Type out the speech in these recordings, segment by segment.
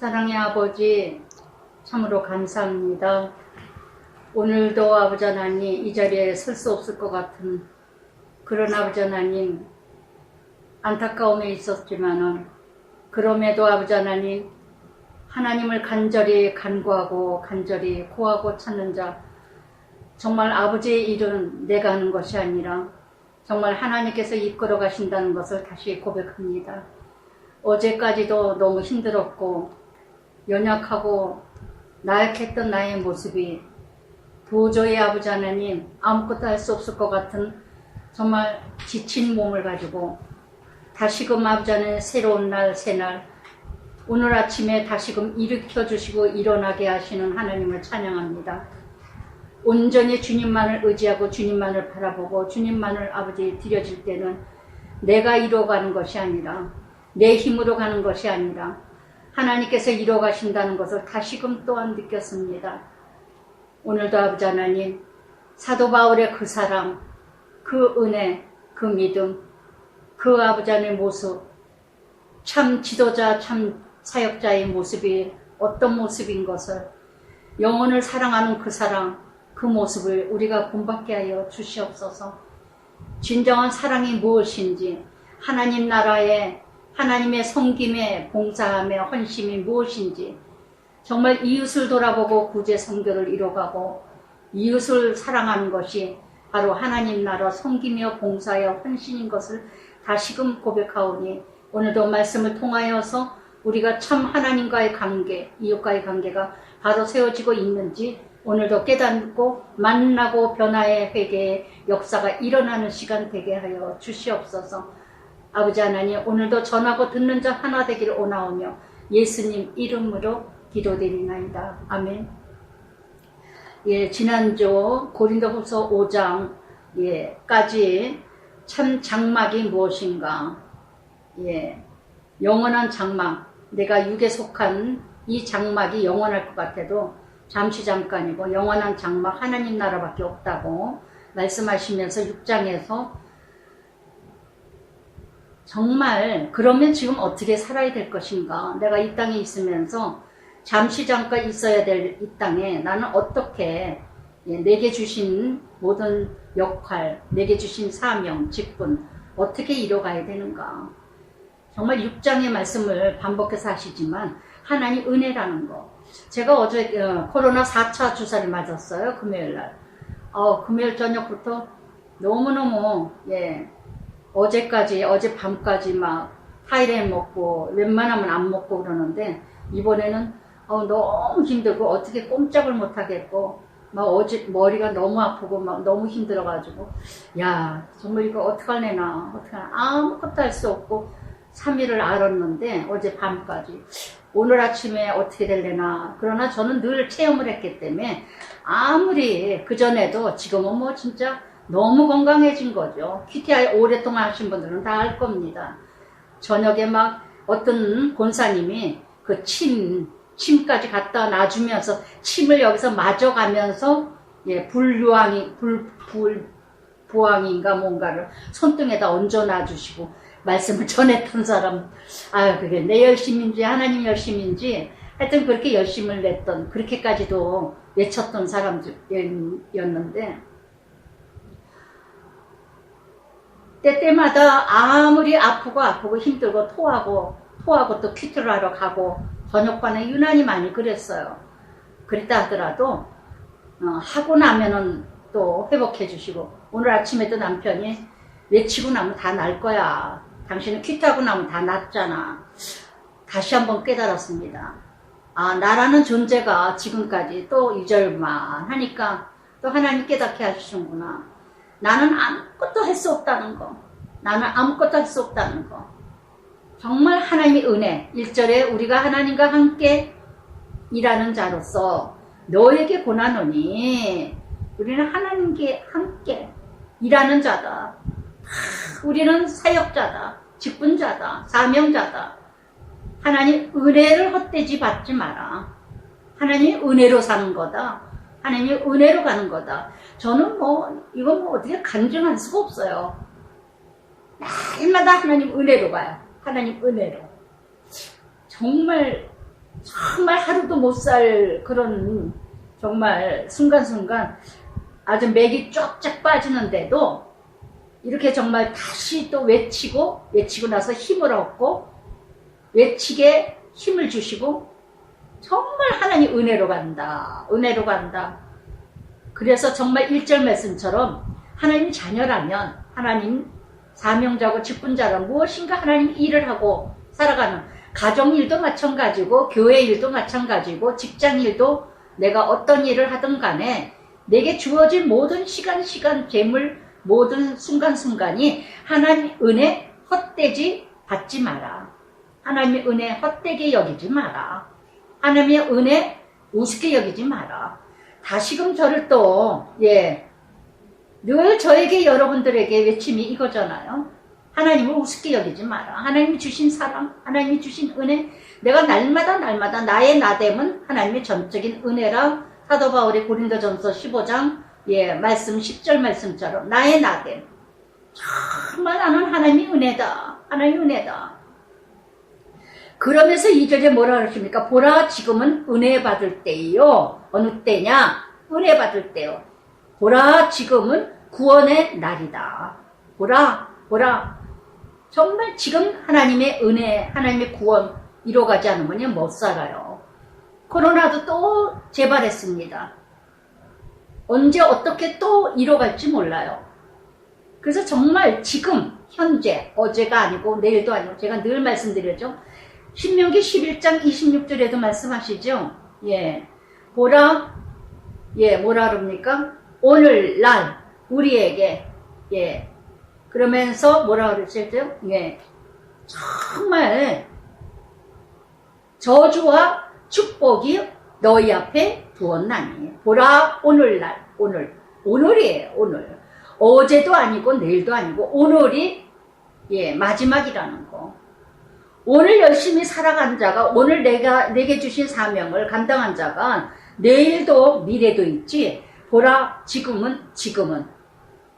사랑의 아버지, 참으로 감사합니다. 오늘도 아버지 하나님 이 자리에 설 수 없을 것 같은 그런 아버지 하나님 안타까움에 있었지만은 그럼에도 아버지 하나님 하나님을 간절히 간구하고 간절히 구하고 찾는 자, 정말 아버지의 일은 내가 하는 것이 아니라 정말 하나님께서 이끌어 가신다는 것을 다시 고백합니다. 어제까지도 너무 힘들었고 연약하고 나약했던 나의 모습이 도저히 아버지 하나님 아무것도 할 수 없을 것 같은 정말 지친 몸을 가지고 다시금 아버지 하나님 새로운 날 새날 오늘 아침에 다시금 일으켜 주시고 일어나게 하시는 하나님을 찬양합니다. 온전히 주님만을 의지하고 주님만을 바라보고 주님만을 아버지 드려질 때는 내가 이루어가는 것이 아니라 내 힘으로 가는 것이 아니라 하나님께서 이루어 가신다는 것을 다시금 또한 느꼈습니다. 오늘도 아버지 하나님 사도 바울의 그 사랑, 그 은혜, 그 믿음, 그 아버지 하나님의 모습, 참 지도자, 참 사역자의 모습이 어떤 모습인 것을 영혼을 사랑하는 그 사랑, 그 모습을 우리가 본받게 하여 주시옵소서. 진정한 사랑이 무엇인지, 하나님 나라의 하나님의 섬김에 봉사함의 헌심이 무엇인지, 정말 이웃을 돌아보고 구제 선교를 이뤄가고 이웃을 사랑하는 것이 바로 하나님 나라 섬기며 봉사하여 헌신인 것을 다시금 고백하오니 오늘도 말씀을 통하여서 우리가 참 하나님과의 관계, 이웃과의 관계가 바로 세워지고 있는지 오늘도 깨닫고 만나고 변화의 회개의 역사가 일어나는 시간 되게 하여 주시옵소서. 아버지 하나님 오늘도 전하고 듣는 자 하나 되기를 원하오며 예수님 이름으로 기도드리나이다. 아멘. 예, 지난주 고린도후서 5장 까지 참 장막이 무엇인가, 영원한 장막, 내가 육에 속한 이 장막이 영원할 것 같아도 잠시 잠깐이고 영원한 장막 하나님 나라밖에 없다고 말씀하시면서 6장에서 정말 그러면 지금 어떻게 살아야 될 것인가, 내가 이 땅에 있으면서 잠시 잠깐 있어야 될 이 땅에 나는 어떻게 내게 주신 모든 역할, 내게 주신 사명, 직분 어떻게 이뤄가야 되는가. 정말 6장의 말씀을 반복해서 하시지만 하나님 은혜라는 거, 제가 어제 코로나 4차 주사를 맞았어요. 금요일날. 금요일 저녁부터 너무너무 어제 밤까지 막 타이레인 먹고 웬만하면 안 먹고 그러는데 이번에는 너무 힘들고 어떻게 꼼짝을 못 하겠고 막 어제 머리가 너무 아프고 막 너무 힘들어가지고 야 정말 이거 어떡하려나 아무것도 할 수 없고 3일을 앓았는데 어제 밤까지 오늘 아침에 어떻게 될래나. 그러나 저는 늘 체험을 했기 때문에 아무리 그전에도 지금은 뭐 진짜 너무 건강해진 거죠. QTI 오랫동안 하신 분들은 다 알 겁니다. 저녁에 막 어떤 권사님이 그 침까지 갖다 놔주면서 침을 여기서 마저가면서 부항인가 뭔가를 손등에다 얹어 놔주시고 말씀을 전했던 사람, 그게 내 열심인지 하나님 열심인지 하여튼 그렇게 열심을 냈던, 그렇게까지도 외쳤던 사람들이었는데 때때마다 아무리 아프고 힘들고 토하고 또 큐티를 하러 가고 저녁반에 유난히 많이 그랬어요. 그랬다 하더라도 하고 나면은 또 회복해 주시고 오늘 아침에도 남편이 외치고 나면 다 날 거야. 당신은 큐티하고 나면 다 낫잖아. 다시 한번 깨달았습니다. 나라는 존재가 지금까지 또 이절만 하니까 또 하나님 깨닫게 하시는구나. 나는 아무것도 할 수 없다는 거. 정말 하나님의 은혜. 1절에 우리가 하나님과 함께 일하는 자로서 너에게 권하노니 우리는 하나님께 함께 일하는 자다. 우리는 사역자다. 직분자다. 사명자다. 하나님 은혜를 헛되지 받지 마라. 하나님 은혜로 사는 거다. 하나님 은혜로 가는 거다. 저는 이건 어떻게 간증할 수가 없어요. 날마다 하나님 은혜로 가요. 하나님 은혜로. 정말 정말 하루도 못 살 그런 정말 순간순간 아주 맥이 쫙쫙 빠지는데도 이렇게 정말 다시 또 외치고 나서 힘을 얻고 외치게 힘을 주시고 정말 하나님 은혜로 간다. 은혜로 간다. 그래서 정말 1절 말씀처럼 하나님 자녀라면 하나님 사명자고 직분자라면 무엇인가 하나님 일을 하고 살아가는 가정일도 마찬가지고 교회 일도 마찬가지고 직장 일도 내가 어떤 일을 하든 간에 내게 주어진 모든 시간 재물 모든 순간순간이 하나님 은혜 헛되지 받지 마라. 하나님의 은혜 헛되게 여기지 마라. 하나님의 은혜 우습게 여기지 마라. 다시금 저를 또 늘 저에게 여러분들에게 외침이 이거잖아요. 하나님을 우습게 여기지 마라. 하나님이 주신 사랑, 하나님이 주신 은혜, 내가 날마다 나의 나됨은 하나님의 전적인 은혜라. 사도 바울의 고린도전서 15장 말씀 10절 말씀처럼 나의 나됨. 정말 나는 하나님의 은혜다. 하나님의 은혜다. 그러면서 2절에 뭐라 그러십니까? 보라 지금은 은혜 받을 때요. 어느 때냐? 은혜 받을 때요. 보라 지금은 구원의 날이다. 보라. 정말 지금 하나님의 은혜, 하나님의 구원 이뤄가지 않으면 못 살아요. 코로나도 또 재발했습니다. 언제 어떻게 또 이뤄갈지 몰라요. 그래서 정말 지금 현재 어제가 아니고 내일도 아니고 제가 늘 말씀드렸죠. 신명기 11장 26절에도 말씀하시죠. 보라 뭐라 그럽니까? 오늘날 우리에게 그러면서 뭐라 그랬죠? 정말 저주와 축복이 너희 앞에 두었나니 보라 오늘날 오늘이에요. 오늘 어제도 아니고 내일도 아니고 오늘이 마지막이라는 거. 오늘 열심히 살아간 자가 오늘 내게 주신 사명을 감당한 자가 내일도 미래도 있지. 보라 지금은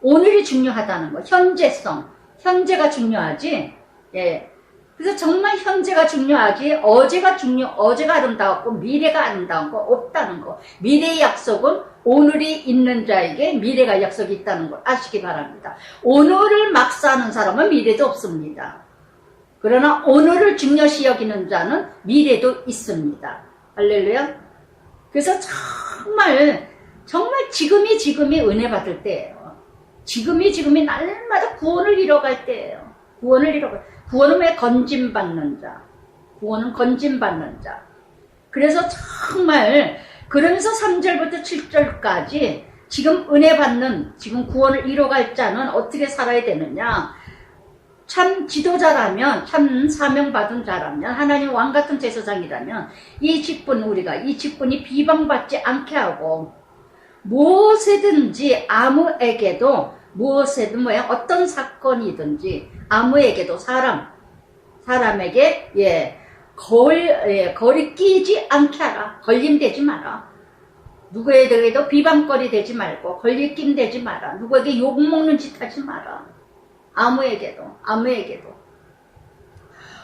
오늘이 중요하다는 거. 현재성 현재가 중요하지. 그래서 정말 현재가 중요하지 어제가 아름다웠고 미래가 아름다운 거 없다는 거. 미래의 약속은 오늘이 있는 자에게 미래가 약속이 있다는 걸 아시기 바랍니다. 오늘을 막 사는 사람은 미래도 없습니다. 그러나 오늘을 중요시 여기는 자는 미래도 있습니다. 할렐루야. 그래서 정말 지금이 은혜 받을 때예요. 지금이 날마다 구원을 이뤄갈 때예요. 구원은 왜 건짐받는 자. 구원은 건짐받는 자. 그래서 정말 그러면서 3절부터 7절까지 지금 은혜 받는 지금 구원을 이뤄갈 자는 어떻게 살아야 되느냐. 참 지도자라면 참 사명받은 자라면 하나님 왕같은 제사장이라면 이 직분이 비방받지 않게 하고 무엇이든지 아무에게도 어떤 사건이든지 아무에게도 사람에게 거리 끼지 않게 하라. 걸림되지 마라. 누구에게도 비방거리 되지 말고 걸림낌 되지 마라. 누구에게 욕먹는 짓 하지 마라. 아무에게도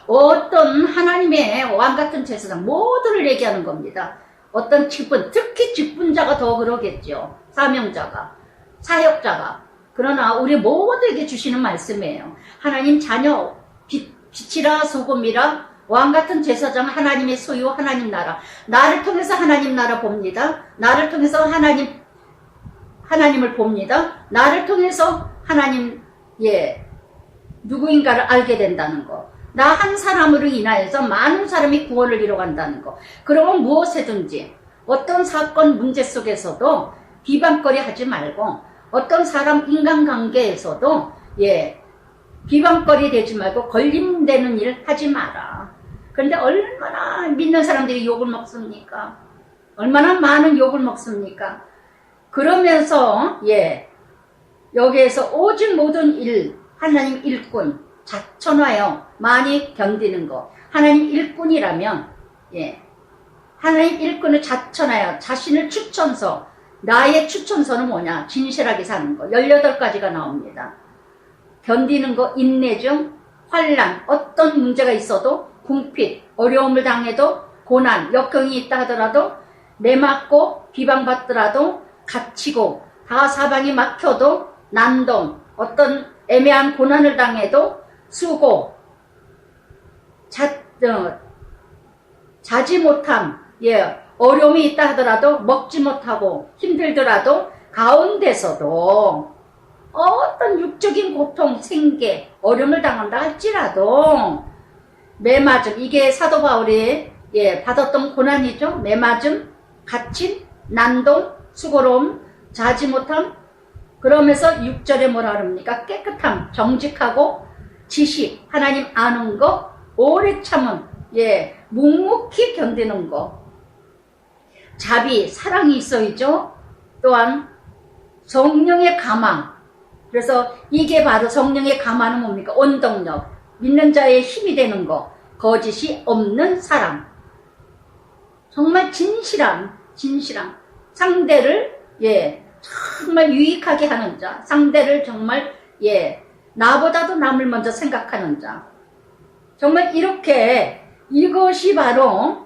어떤 하나님의 왕같은 제사장 모두를 얘기하는 겁니다. 어떤 직분, 특히 직분자가 더 그러겠죠. 사명자가, 사역자가. 그러나 우리 모두에게 주시는 말씀이에요. 하나님 자녀, 빛이라 소금이라 왕같은 제사장 하나님의 소유 하나님 나라. 나를 통해서 하나님 나라 봅니다. 나를 통해서 하나님을 봅니다. 나를 통해서 하나님 누구인가를 알게 된다는 거. 나 한 사람으로 인하여서 많은 사람이 구원을 이뤄간다는 거. 그러면 무엇이든지 어떤 사건 문제 속에서도 비방거리 하지 말고 어떤 사람 인간관계에서도 비방거리 되지 말고 걸림되는 일 하지 마라. 그런데 얼마나 믿는 사람들이 욕을 먹습니까? 얼마나 많은 욕을 먹습니까? 그러면서 여기에서 오직 모든 일 하나님 일꾼 자천하여 많이 견디는 거. 하나님 일꾼이라면 하나님 일꾼을 자천하여 자신을 추천서. 나의 추천서는 뭐냐? 진실하게 사는 거. 18가지가 나옵니다. 견디는 거, 인내 중 환난, 어떤 문제가 있어도 궁핍, 어려움을 당해도 고난, 역경이 있다 하더라도 매 맞고 비방받더라도 갇히고 다 사방이 막혀도 난동, 어떤 애매한 고난을 당해도 수고, 자지 못함, 어려움이 있다 하더라도 먹지 못하고 힘들더라도 가운데서도 어떤 육적인 고통, 생계, 어려움을 당한다 할지라도 매맞음, 이게 사도 바울이 받았던 고난이죠. 매맞음, 갇힘, 난동, 수고로움, 자지 못함. 그러면서 6절에 뭐라 그럽니까? 깨끗함, 정직하고 지식, 하나님 아는 거, 오래 참음, 묵묵히 견디는 거. 자비, 사랑이 있어야죠. 또한 성령의 감화. 그래서 이게 바로 성령의 감화는 뭡니까? 원동력, 믿는 자의 힘이 되는 거, 거짓이 없는 사랑. 정말 진실함, 상대를 정말 유익하게 하는 자, 상대를 정말 나보다도 남을 먼저 생각하는 자. 정말 이렇게 이것이 바로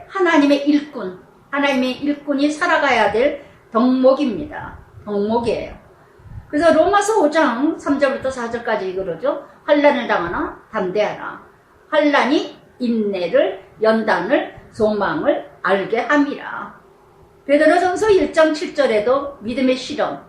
하나님의 일꾼, 하나님의 일꾼이 살아가야 될 덕목입니다. 덕목이에요. 그래서 로마서 5장 3절부터 4절까지 그러죠. 환난을 당하나 담대하라. 환난이 인내를, 연단을, 소망을 알게 함이라. 베드로전서 1장 7절에도 믿음의 실험,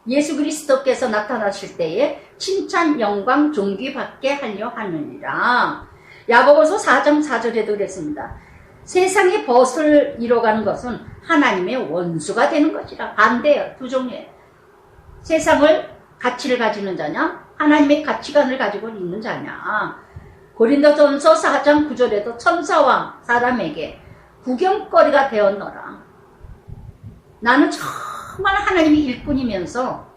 예수 그리스도께서 나타나실 때에 칭찬, 영광, 존귀 받게 하려 하느니라. 야고보서 4장 4절에도 그랬습니다. 세상의 벗을 이뤄가는 것은 하나님의 원수가 되는 것이라. 반대예요. 두 종류예요. 세상을 가치를 가지는 자냐, 하나님의 가치관을 가지고 있는 자냐. 고린도전서 4장 9절에도 천사와 사람에게 구경거리가 되었노라. 나는 정말 하나님의 일꾼이면서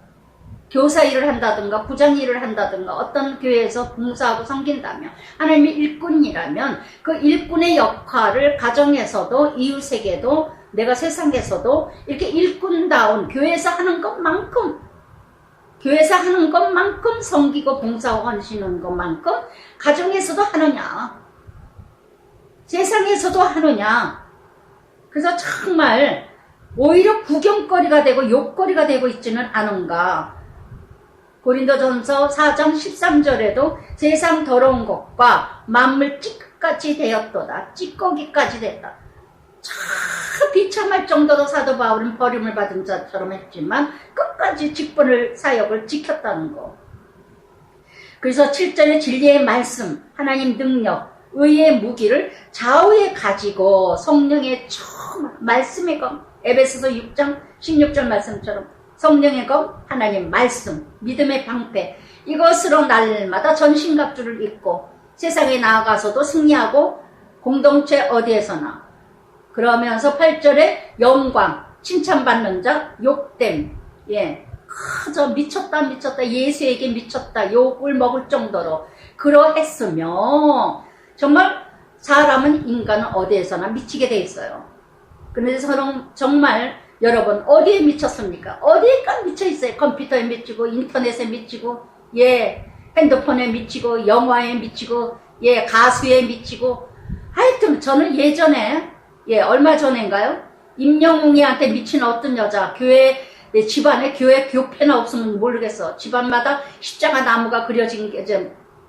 교사 일을 한다든가 부장 일을 한다든가 어떤 교회에서 봉사하고 섬긴다면 하나님의 일꾼이라면 그 일꾼의 역할을 가정에서도 이웃에게도 내가 세상에서도 이렇게 일꾼다운 교회에서 하는 것만큼 섬기고 봉사하고 하시는 것만큼 가정에서도 하느냐, 세상에서도 하느냐. 그래서 정말 오히려 구경거리가 되고 욕거리가 되고 있지는 않은가. 고린도전서 4장 13절에도 세상 더러운 것과 만물 찌꺼기까지 되었도다. 찌꺼기까지 됐다. 참 비참할 정도로 사도 바울은 버림을 받은 자처럼 했지만 끝까지 직분을 사역을 지켰다는 거. 그래서 7절에 진리의 말씀, 하나님 능력, 의의 무기를 좌우에 가지고 성령의 말씀의 검, 에베소서 6장 16절 말씀처럼 성령의 검, 하나님 말씀, 믿음의 방패, 이것으로 날마다 전신갑주를 입고 세상에 나아가서도 승리하고 공동체 어디에서나. 그러면서 8절에 영광, 칭찬받는 자, 욕됨, 저 미쳤다 예수에게 미쳤다 욕을 먹을 정도로 그러했으며 정말 사람은 인간은 어디에서나 미치게 돼 있어요. 그런데 정말 여러분 어디에 미쳤습니까? 어디에까지 미쳐 있어요. 컴퓨터에 미치고 인터넷에 미치고 핸드폰에 미치고 영화에 미치고 가수에 미치고. 하여튼 저는 예전에 얼마 전인가요? 임영웅이한테 미친 어떤 여자, 집안에 교회 교패나 없으면 모르겠어. 집안마다 십자가 나무가 그려진 게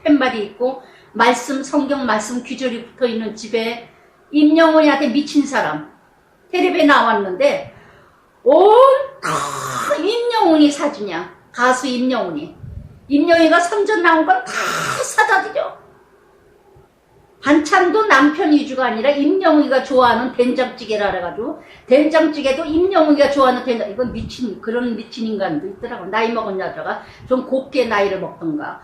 팻말이 있고 성경 말씀 귀절이 붙어있는 집에 임영웅이한테 미친 사람 텔레비에 나왔는데 임영웅이 사주냐. 가수 임영웅이가 선전 나온 건 다 사다 드려. 반찬도 남편 위주가 아니라 임영웅이가 좋아하는 된장찌개라 그래가지고 된장찌개도 임영웅이가 좋아하는 된장. 이건 그런 미친 인간도 있더라고. 나이 먹은 여자가 좀 곱게 나이를 먹던가.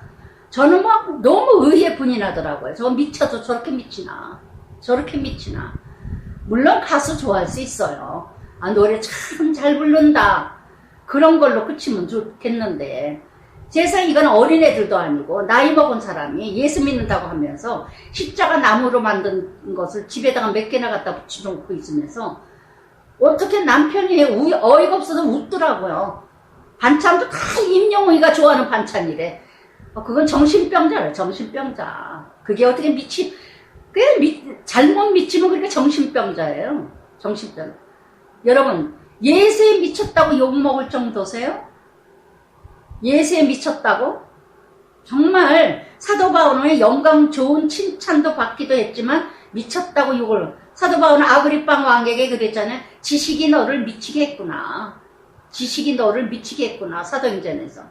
저는 막 너무 의에 분이 나더라고요. 저 미쳐서 저렇게 미치나. 물론 가수 좋아할 수 있어요. 노래 참 잘 부른다. 그런 걸로 그치면 좋겠는데 세상 이건 어린애들도 아니고 나이 먹은 사람이 예수 믿는다고 하면서 십자가 나무로 만든 것을 집에다가 몇 개나 갖다 붙여놓고 있으면서 어떻게 남편이 어이가 없어서 웃더라고요. 반찬도 다 임영웅이가 좋아하는 반찬이래. 그건 정신병자래. 그게 어떻게 잘못 미치면 그렇게 정신병자예요. 정신병. 여러분, 예수에 미쳤다고 욕먹을 정도세요? 예수에 미쳤다고? 정말 사도 바울은 영광 좋은 칭찬도 받기도 했지만 미쳤다고 욕을. 사도 바울은 아그리빠 왕에게 그랬잖아요. 지식이 너를 미치게 했구나. 지식이 너를 미치게 했구나. 사도행전에서.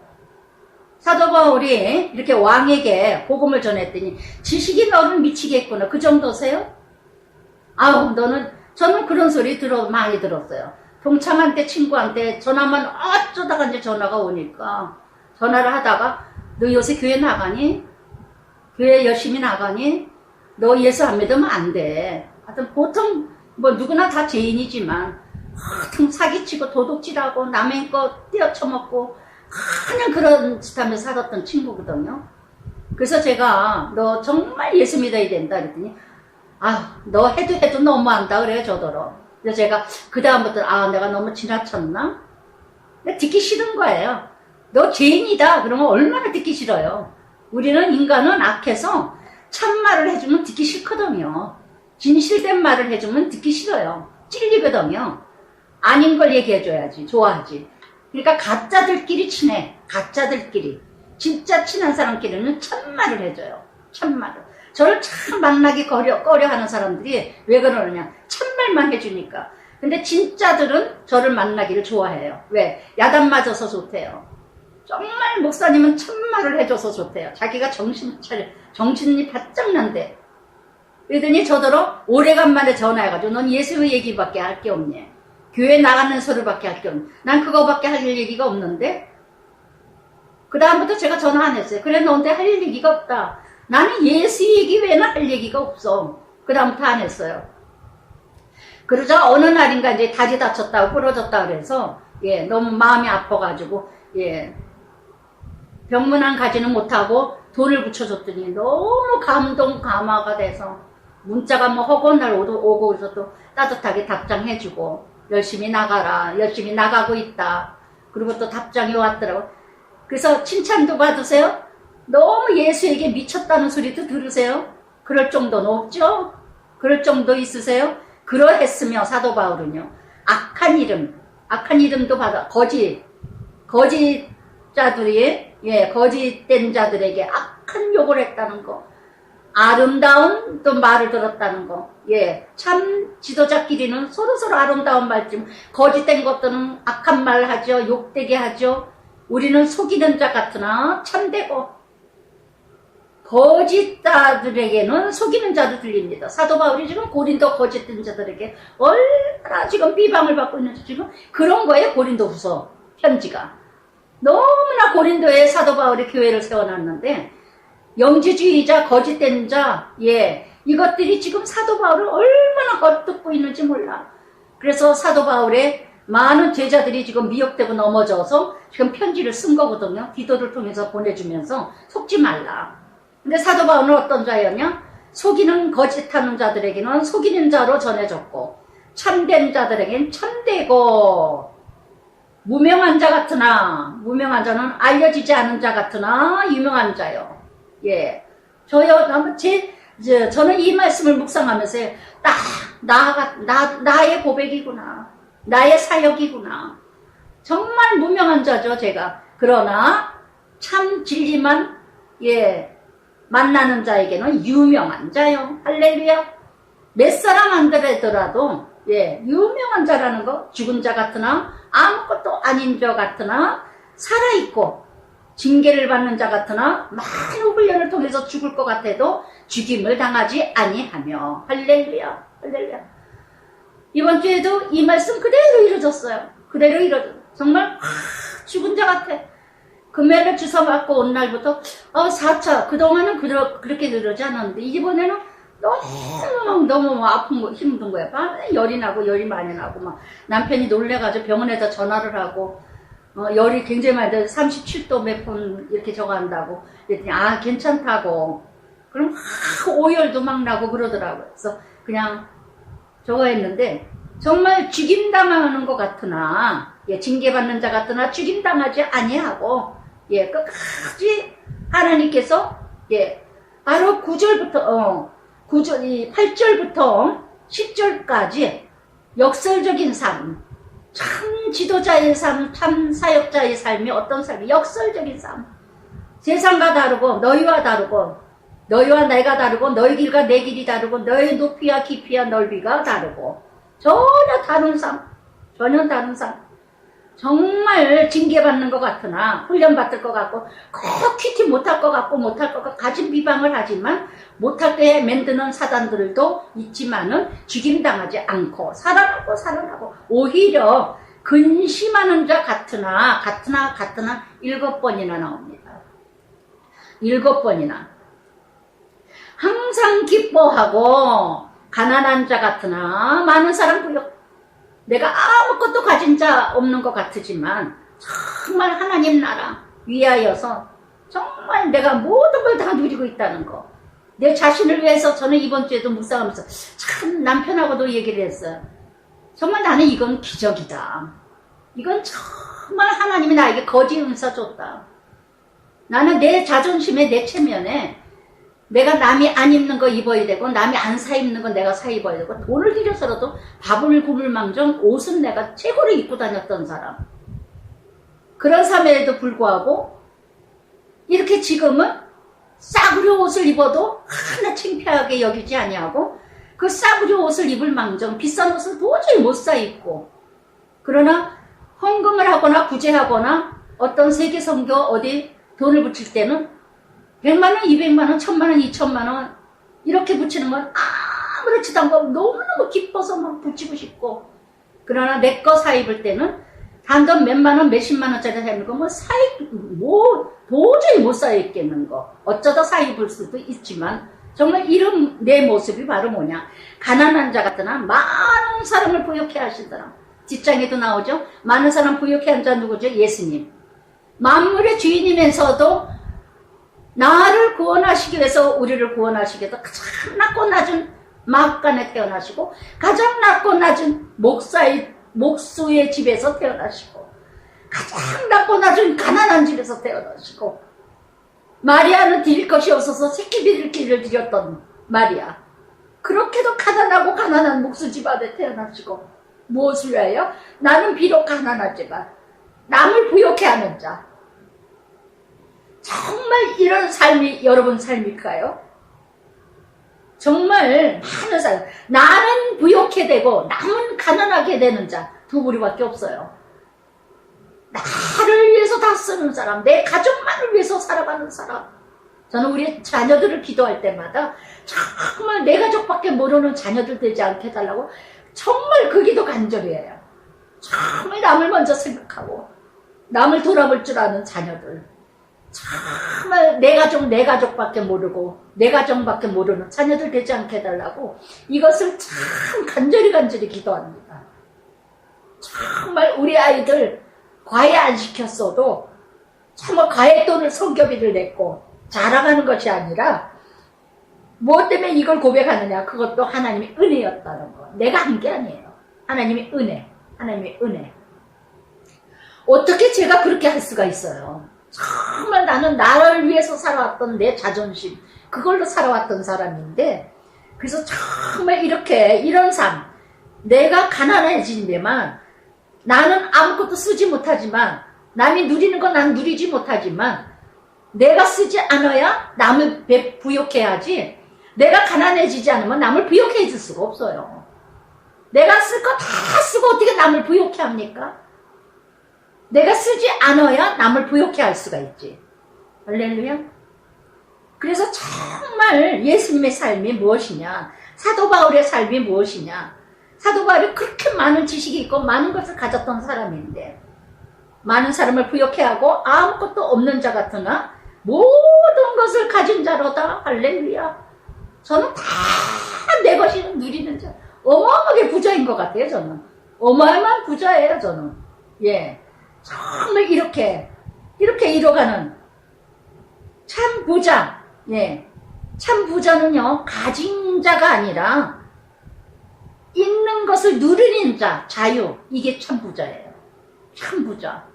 사도 바울이 이렇게 왕에게 복음을 전했더니 지식이 너를 미치게 했구나. 그 정도세요? 아우, 저는 그런 소리 많이 들었어요. 동창한테, 친구한테 전화만 어쩌다가 이제 전화가 오니까 전화를 하다가 너 요새 교회 나가니? 교회 열심히 나가니? 너 예수 안 믿으면 안 돼. 하여튼 보통 뭐 누구나 다 죄인이지만 하여튼 사기치고 도둑질하고 남의 거 떼어쳐먹고 그냥 그런 짓 하면서 살았던 친구거든요. 그래서 제가 너 정말 예수 믿어야 된다 그랬더니 너 해도 너무한다 그래요. 저더러. 그래서 제가 그 다음부터 내가 너무 지나쳤나? 근데 듣기 싫은 거예요. 너 죄인이다 그러면 얼마나 듣기 싫어요. 우리는 인간은 악해서 참말을 해주면 듣기 싫거든요. 진실된 말을 해주면 듣기 싫어요. 찔리거든요. 아닌 걸 얘기해줘야지 좋아하지. 그러니까 가짜들끼리 친해. 가짜들끼리. 진짜 친한 사람끼리는 참말을 해줘요. 참말을. 저를 참 만나기 꺼려하는 사람들이 왜 그러느냐. 참말만 해주니까. 근데 진짜들은 저를 만나기를 좋아해요. 왜? 야단 맞아서 좋대요. 정말 목사님은 참말을 해줘서 좋대요. 자기가 정신이 바짝 난대. 그러더니 저더러 오래간만에 전화해가지고 넌 예수 얘기밖에 할 게 없니? 교회 나가는 소리밖에 할 게 없니? 난 그거밖에 할 얘기가 없는데? 그 다음부터 제가 전화 안 했어요. 그래 너한테 할 얘기가 없다. 나는 예수 얘기 외에는 할 얘기가 없어. 그 다음부터 안 했어요. 그러자 어느 날인가 이제 다리 다쳤다고 부러졌다 그래서 너무 마음이 아파가지고 병문안 가지는 못하고 돈을 붙여줬더니 너무 감화가 돼서 문자가 뭐 허구한 날 오고 그래서 또 따뜻하게 답장해주고 열심히 나가라. 열심히 나가고 있다. 그리고 또 답장이 왔더라고. 그래서 칭찬도 받으세요. 너무 예수에게 미쳤다는 소리도 들으세요. 그럴 정도는 없죠? 그럴 정도 있으세요? 그러했으며 사도 바울은요. 악한 이름도 받아. 거짓자들이 거짓된 자들에게 악한 욕을 했다는 거. 아름다운 또 말을 들었다는 거. 참 지도자끼리는 서로서로 아름다운 말씀, 거짓된 것들은 악한 말 하죠. 욕되게 하죠. 우리는 속이는 자 같으나 참되고 거짓자들에게는 속이는 자도 들립니다. 사도 바울이 지금 고린도 거짓된 자들에게 얼마나 지금 비방을 받고 있는지 지금 그런 거예요. 고린도 후서 편지가. 너무나 고린도에 사도 바울이 교회를 세워놨는데 영지주의자, 거짓된 자, 이것들이 지금 사도 바울을 얼마나 헛듣고 있는지 몰라. 그래서 사도 바울의 많은 제자들이 지금 미혹되고 넘어져서 지금 편지를 쓴 거거든요. 디도를 통해서 보내주면서 속지 말라. 근데 사도 바울은 어떤 자였냐? 속이는 거짓하는 자들에게는 속이는 자로 전해졌고 참된 자들에게는 참되고 무명한 자 같으나 무명한 자는 알려지지 않은 자 같으나 유명한 자요. 저는 이 말씀을 묵상하면서 나의 고백이구나. 나의 사역이구나. 정말 무명한 자죠, 제가. 그러나 참 진리만 만나는 자에게는 유명한 자요. 할렐루야. 몇 사람 안 되더라도 유명한 자라는 거. 죽은 자 같으나 아무것도 아닌 자 같으나 살아있고 징계를 받는 자 같으나 많은 훈련을 통해서 죽을 것 같아도 죽임을 당하지 아니하며. 할렐루야. 할렐루야. 이번 주에도 이 말씀 그대로 이루어졌어요. 그대로 이루어졌어요. 정말 죽은 자 같아. 금요일에 주사 맞고 온 날부터 4차 그동안은 그렇게 늘어지 않았는데 이번에는 너무 아픈 거 힘든 거야. 열이 나고 열이 많이 나고 막 남편이 놀래가지고 병원에다 전화를 하고 열이 굉장히 많이 나서 37도 몇 분 이렇게 저거 한다고 그랬더니 괜찮다고. 그럼 오열도 막 나고 그러더라고요. 그래서 그냥 저거 했는데 정말 죽임당하는 것 같으나 징계받는 자 같으나 죽임당하지 아니하고 끝까지 하나님께서 바로 9절부터 이 8절부터 10절까지 역설적인 삶, 참 지도자의 삶, 참 사역자의 삶이 어떤 삶이 역설적인 삶. 세상과 다르고 너희와 다르고 너희와 내가 다르고 너희 길과 내 길이 다르고 너희 높이와 깊이와 넓이가 다르고 전혀 다른 삶. 전혀 다른 삶. 정말 징계받는 것 같으나 훈련받을 것 같고 꼭 큐티 못할 것 같고 못할 것 같고 가진 비방을 하지만 못하게 만드는 사단들도 있지만은 죽임당하지 않고 살아나고 오히려 근심하는 자 같으나 7번이나 나옵니다. 7번이나 항상 기뻐하고 가난한 자 같으나 많은 사람 부여 내가 아무것도 가진 자 없는 것 같지만 정말 하나님 나라 위하여서 정말 내가 모든 걸 다 누리고 있다는 거. 내 자신을 위해서 저는 이번 주에도 묵상하면서 참 남편하고도 얘기를 했어요. 정말 나는 이건 기적이다. 이건 정말 하나님이 나에게 거지 은사 줬다. 나는 내 자존심에 내 체면에 내가 남이 안 입는 거 입어야 되고 남이 안 사 입는 거 내가 사 입어야 되고 돈을 들여서라도 밥을 굶을 망정 옷은 내가 최고로 입고 다녔던 사람. 그런 삶에도 불구하고 이렇게 지금은 싸구려 옷을 입어도 하나 창피하게 여기지 아니하고 그 싸구려 옷을 입을 망정 비싼 옷을 도저히 못 사 입고 그러나 헌금을 하거나 구제하거나 어떤 세계 선교 어디 돈을 붙일 때는 100만원, 200만원, 1000만원, 2000만원 이렇게 붙이는 건 아무렇지도 않고 너무너무 기뻐서 막 붙이고 싶고 그러나 내 거 사 입을 때는 단돈 몇만원, 몇십만원짜리 사 입는 거 뭐 도저히 못 사 입겠는 거 어쩌다 사 입을 수도 있지만 정말 이런 내 모습이 바로 뭐냐 가난한 자 같으나 많은 사람을 부욕해 하신 사람 뒷장에도 나오죠. 많은 사람 부욕해 한 자 누구죠? 예수님. 만물의 주인이면서도 나를 구원하시기 위해서 우리를 구원하시기 위해서 가장 낮고 낮은 막간에 태어나시고 가장 낮고 낮은 목수의 집에서 태어나시고 가장 낮고 낮은 가난한 집에서 태어나시고 마리아는 드릴 것이 없어서 새끼 비둘기를 드렸던 마리아 그렇게도 가난하고 가난한 목수 집안에 태어나시고 무엇을 위하여? 나는 비록 가난하지만 남을 부욕해 하는 자 정말 이런 삶이 여러분 삶일까요? 정말 많은 사람 나는 부욕해 되고 남은 가난하게 되는 자 두 부류밖에 없어요. 나를 위해서 다 쓰는 사람 내 가족만을 위해서 살아가는 사람 저는 우리 자녀들을 기도할 때마다 정말 내 가족밖에 모르는 자녀들 되지 않게 해달라고 정말 그 기도 간절해요. 정말 남을 먼저 생각하고 남을 돌아볼 줄 아는 자녀들 정말 내 가족밖에 모르고 내 가정밖에 모르는 자녀들 되지 않게 해달라고 이것을 참 간절히 기도합니다. 정말 우리 아이들 과외 안 시켰어도 정말 과외 돈을 성교비를 냈고 자랑하는 것이 아니라 무엇 때문에 이걸 고백하느냐 그것도 하나님의 은혜였다는 거 내가 한 게 아니에요. 하나님의 은혜 어떻게 제가 그렇게 할 수가 있어요. 정말 나는 나를 위해서 살아왔던 내 자존심 그걸로 살아왔던 사람인데 그래서 정말 이런 삶 내가 가난해진 데만 나는 아무것도 쓰지 못하지만 남이 누리는 건 난 누리지 못하지만 내가 쓰지 않아야 남을 부욕해야지 내가 가난해지지 않으면 남을 부욕해 줄 수가 없어요. 내가 쓸 거 다 쓰고 어떻게 남을 부욕해 합니까? 내가 쓰지 않아야 남을 부욕해 할 수가 있지. 할렐루야. 그래서 정말 예수님의 삶이 무엇이냐 사도 바울의 삶이 무엇이냐 사도 바울이 그렇게 많은 지식이 있고 많은 것을 가졌던 사람인데 많은 사람을 부욕해 하고 아무것도 없는 자 같으나 모든 것을 가진 자로다. 할렐루야. 저는 다 내 것이 누리는 자 어마어마하게 부자인 것 같아요. 저는 어마어마한 부자예요. 저는 예 정말 이렇게 이뤄가는 참 부자. 예, 참 부자는요 가진 자가 아니라 있는 것을 누리는 자 자유 이게 참 부자예요. 참 부자.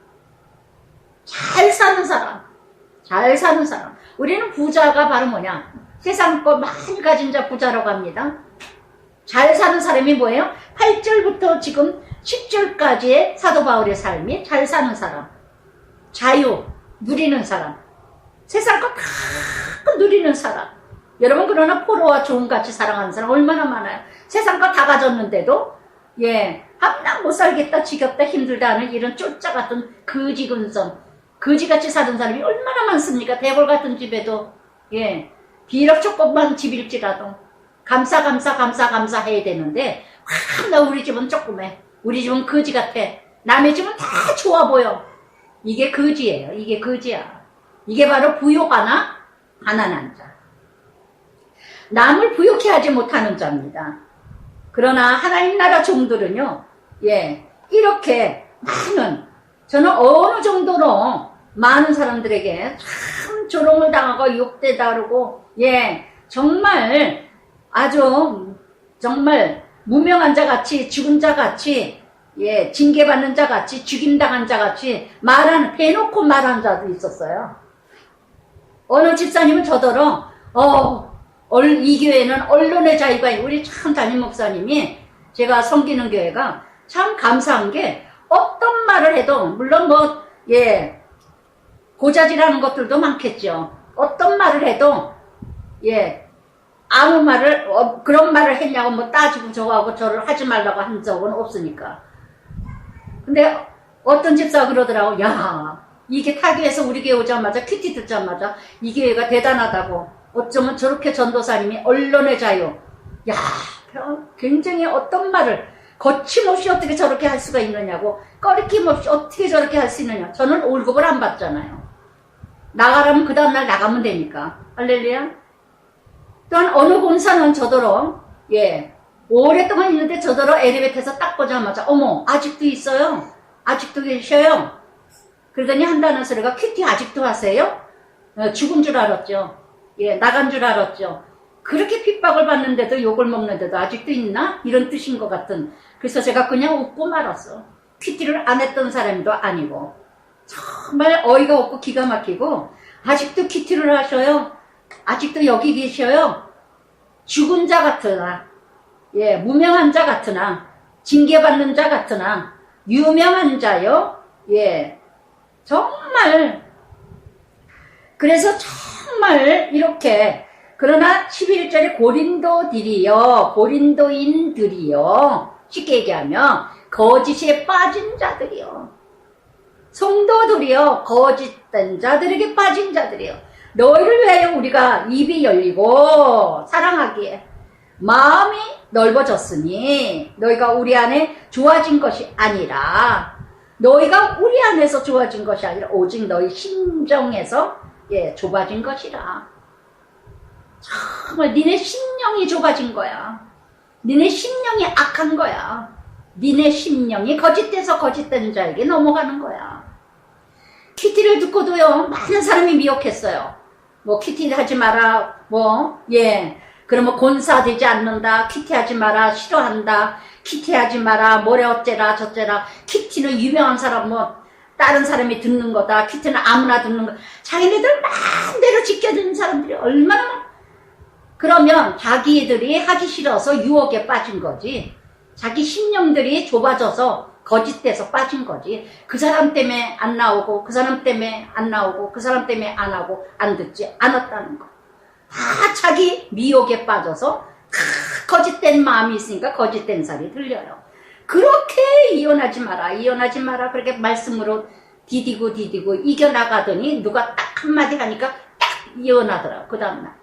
잘 사는 사람 우리는 부자가 바로 뭐냐 세상 거 많이 가진 자 부자라고 합니다. 잘 사는 사람이 뭐예요? 8절부터 지금 10절까지의 사도 바울의 삶이 잘 사는 사람, 자유 누리는 사람, 세상 거 다 누리는 사람. 여러분, 그러나 포로와 종같이 사랑하는 사람 얼마나 많아요. 세상 거 다 가졌는데도 함나 못 살겠다, 지겹다, 힘들다 하는 이런 쫄자 같은 거지 근성, 거지같이 사는 사람이 얼마나 많습니까? 대궐 같은 집에도 비록 조금만 집일지라도 감사 해야 되는데, 나 우리 집은 조그매, 우리 집은 거지 같아, 남의 집은 다 좋아 보여. 이게 거지예요. 이게 거지야. 이게 바로 부욕하나 가난한 자, 남을 부욕해 하지 못하는 자입니다. 그러나 하나님 나라 종들은요, 이렇게 많은, 저는 어느 정도로 많은 사람들에게 참 조롱을 당하고 욕대 다르고, 정말 아주 정말 무명한 자 같이, 죽은 자 같이, 징계받는 자 같이, 죽임당한 자 같이 대놓고 말하는 자도 있었어요. 어느 집사님은 저더러, 이 교회는 언론의 자유가, 우리 참 담임 목사님이, 제가 섬기는 교회가 참 감사한 게, 어떤 말을 해도, 물론 고자질하는 것들도 많겠죠. 어떤 말을 해도, 아무 말을, 그런 말을 했냐고 따지고 저하고 저를 하지 말라고 한 적은 없으니까. 근데 어떤 집사가 그러더라고, 이게 타교에서 우리 교회 오자마자, 큐티 듣자마자, 이 교회가 대단하다고. 어쩌면 저렇게 전도사님이 언론의 자유, 굉장히 어떤 말을 거침없이 어떻게 저렇게 할 수가 있느냐고, 꺼리낌 없이 어떻게 저렇게 할 수 있느냐. 저는 월급을 안 받잖아요. 나가라면 그 다음날 나가면 되니까. 할렐루야. 또한 어느 공사는 저더러, 오랫동안 있는데 저더러 엘리베이터에서 딱 보자마자, 어머, 아직도 있어요? 아직도 계셔요? 그러더니 한다는 소리가, 큐티 아직도 하세요? 죽은 줄 알았죠. 나간 줄 알았죠. 그렇게 핍박을 받는데도, 욕을 먹는데도 아직도 있나? 이런 뜻인 것 같은. 그래서 제가 그냥 웃고 말았어. 큐티를 안 했던 사람도 아니고. 정말 어이가 없고 기가 막히고, 아직도 큐티를 하셔요? 아직도 여기 계셔요? 죽은 자 같으나, 무명한 자 같으나, 징계받는 자 같으나, 유명한 자요? 정말. 그래서 정말 이렇게, 그러나 11절에 고린도인들이요, 쉽게 얘기하면 거짓에 빠진 자들이요, 성도들이요, 거짓된 자들에게 빠진 자들이요, 너희를 위하여 우리가 입이 열리고 사랑하기에 마음이 넓어졌으니 너희가 우리 안에 좋아진 것이 아니라, 너희가 우리 안에서 좋아진 것이 아니라 오직 너희 심정에서 좁아진 것이라. 정말 니네 심령이 좁아진 거야. 니네 심령이 악한 거야. 니네 심령이 거짓돼서 거짓된 자에게 넘어가는 거야. 큐티를 듣고도요, 많은 사람이 미혹했어요. 큐티 하지 마라, 그러면 곤사되지 않는다, 큐티 하지 마라, 싫어한다, 큐티 하지 마라, 뭐래 어째라 저째라, 큐티는 유명한 사람, 다른 사람이 듣는 거다, 큐티는 아무나 듣는 거, 자기네들 마음대로 지켜듣는 사람들이 얼마나 많아. 그러면 자기들이 하기 싫어서 유혹에 빠진 거지, 자기 심령들이 좁아져서 거짓돼서 빠진 거지. 그 사람 때문에 안 나오고, 그 사람 때문에 안 나오고, 그 사람 때문에 안 하고, 안 듣지 않았다는 거. 다 자기 미혹에 빠져서 거짓된 마음이 있으니까 거짓된 살이 들려요. 그렇게 이혼하지 마라 그렇게 말씀으로 디디고 이겨나가더니 누가 딱 한마디 하니까 딱 이혼하더라고. 그 다음날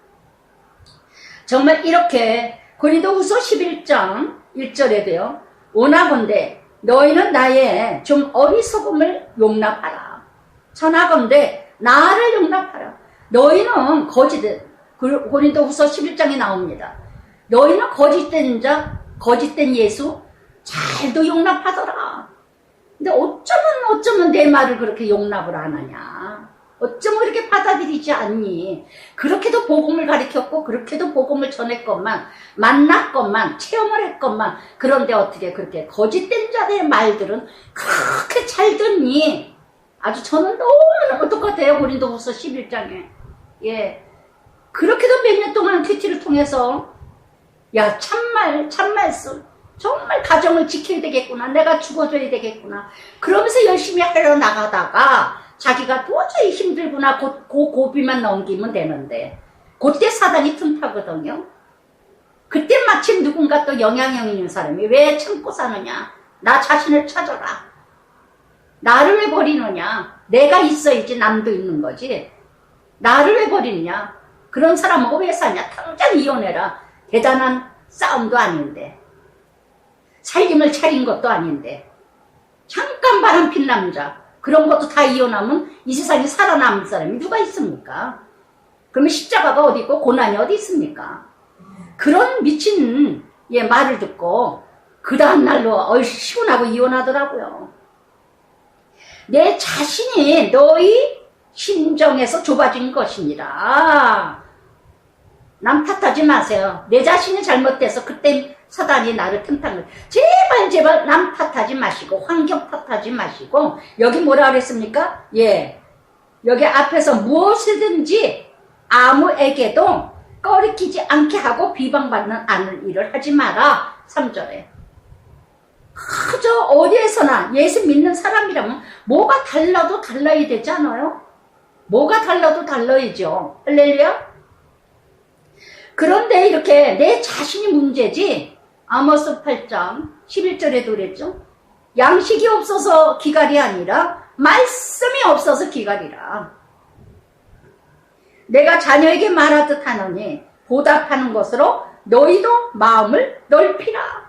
정말 이렇게 고린도후서 11장 1절에도요, 오나건대 너희는 나의 좀 어리석음을 용납하라. 천하건대 나를 용납하라. 너희는 고린도후서 11장에 나옵니다. 너희는 거짓된 자, 거짓된 예수 잘도 용납하더라. 근데 어쩌면 내 말을 그렇게 용납을 안 하냐? 어쩌면 이렇게 받아들이지 않니? 그렇게도 복음을 가르쳤고, 그렇게도 복음을 전했건만, 만났건만, 체험을 했건만, 그런데 어떻게 그렇게 거짓된 자들의 말들은 그렇게 잘 듣니? 아주 저는 너무너무 똑같아요. 고린도후서 11장에. 그렇게도 몇 년 동안 큐티를 통해서 야 참말씀 정말 가정을 지켜야 되겠구나. 내가 죽어줘야 되겠구나. 그러면서 열심히 하려 나가다가 자기가 도저히 힘들구나. 고비만 넘기면 되는데 그때 사단이 틈타거든요. 그때 마침 누군가 또 영향력 있는 사람이 왜 참고 사느냐. 나 자신을 찾아라. 나를 왜 버리느냐. 내가 있어야지 남도 있는 거지. 나를 왜 버리느냐. 그런 사람하고 왜 사냐. 당장 이혼해라. 대단한 싸움도 아닌데. 살림을 차린 것도 아닌데. 잠깐 바람핀 남자. 그런 것도 다 이혼하면 이 세상에 살아남은 사람이 누가 있습니까? 그러면 십자가가 어디 있고 고난이 어디 있습니까? 그런 미친 말을 듣고 그 다음날로 시원하고 이혼하더라고요. 내 자신이 너희 심정에서 좁아진 것이니라. 남 탓하지 마세요. 내 자신이 잘못돼서 그때 사단이 나를 틈탄 거예요. 제발 남 탓하지 마시고 환경 탓하지 마시고 여기 뭐라 그랬습니까? 여기 앞에서 무엇이든지 아무에게도 꺼리키지 않게 하고 비방받는 않을 일을 하지 마라. 3절에 그저 어디에서나 예수 믿는 사람이라면 뭐가 달라도 달라야 되지 않아요? 뭐가 달라도 달라야죠. 할렐루야. 그런데 이렇게 내 자신이 문제지. 아모스 8장 11절에도 그랬죠. 양식이 없어서 기갈이 아니라 말씀이 없어서 기갈이라. 내가 자녀에게 말하듯 하노니 보답하는 것으로 너희도 마음을 넓히라.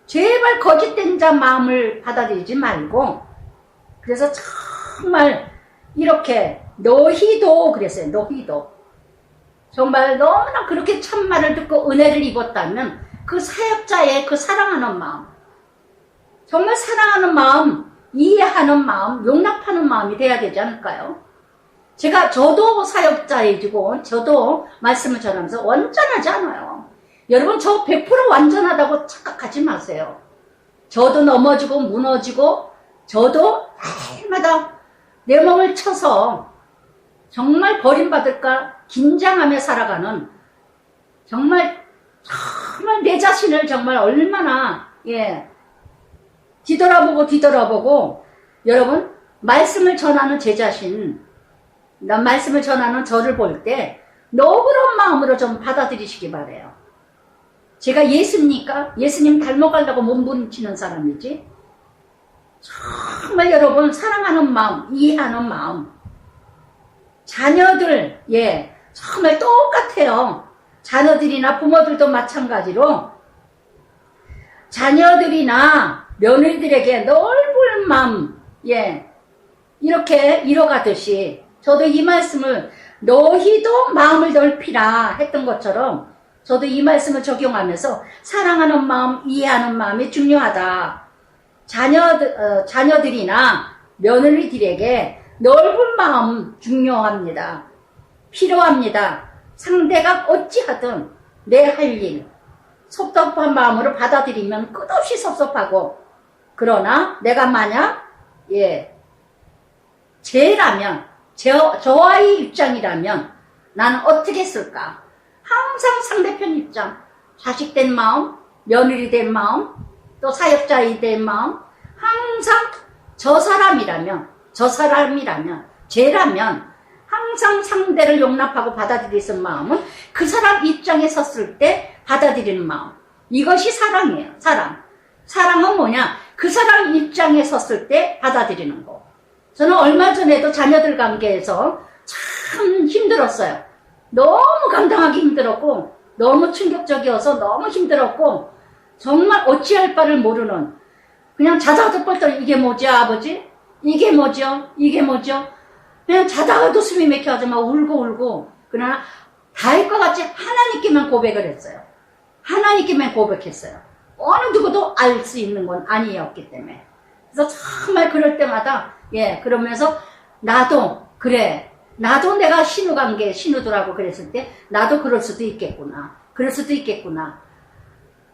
제발 거짓된 자 마음을 받아들이지 말고. 그래서 정말 이렇게 너희도 그랬어요. 너희도 정말 너무나 그렇게 참말을 듣고 은혜를 입었다면 그 사역자의 그 사랑하는 마음, 정말 사랑하는 마음, 이해하는 마음, 용납하는 마음이 돼야 되지 않을까요? 저도 사역자이고 저도 말씀을 전하면서 완전하지 않아요. 여러분 저 100% 완전하다고 착각하지 마세요. 저도 넘어지고 무너지고 저도 날마다 내 몸을 쳐서 정말 버림받을까 긴장하며 살아가는 정말 내 자신을 정말 얼마나 뒤돌아보고 여러분 말씀을 전하는 제 자신, 난 말씀을 전하는 저를 볼 때 너그러운 마음으로 좀 받아들이시기 바래요. 제가 예수입니까? 예수님 닮아가려고 몸부림치는 사람이지. 정말 여러분 사랑하는 마음, 이해하는 마음. 자녀들 정말 똑같아요. 자녀들이나 부모들도 마찬가지로 자녀들이나 며느리들에게 넓은 마음 이렇게 이뤄가듯이 저도 이 말씀을 너희도 마음을 넓히라 했던 것처럼 저도 이 말씀을 적용하면서 사랑하는 마음, 이해하는 마음이 중요하다. 자녀들이나 며느리들에게 넓은 마음 중요합니다. 필요합니다. 상대가 어찌하든 내 할 일, 섭섭한 마음으로 받아들이면 끝없이 섭섭하고, 그러나 내가 만약 저와의 입장이라면 나는 어떻게 했을까? 항상 상대편 입장, 자식된 마음, 며느리 된 마음, 또 사역자이 된 마음, 항상 쟤라면 항상 상대를 용납하고 받아들이는 마음은 그 사람 입장에 섰을 때 받아들이는 마음. 이것이 사랑이에요. 사랑은 뭐냐? 그 사람 입장에 섰을 때 받아들이는 거. 저는 얼마 전에도 자녀들 관계에서 참 힘들었어요. 너무 감당하기 힘들었고 너무 충격적이어서 너무 힘들었고 정말 어찌할 바를 모르는, 그냥 자다가도 뻘떡 이게 뭐지 아버지? 이게 뭐죠? 그냥 자다가도 숨이 막혀가지고 막 울고 그러나 다 할 것 같이 하나님께만 고백을 했어요. 하나님께만 고백했어요. 어느 누구도 알 수 있는 건 아니었기 때문에. 그래서 정말 그럴 때마다 그러면서 나도 내가 신우들하고 그랬을 때 나도 그럴 수도 있겠구나.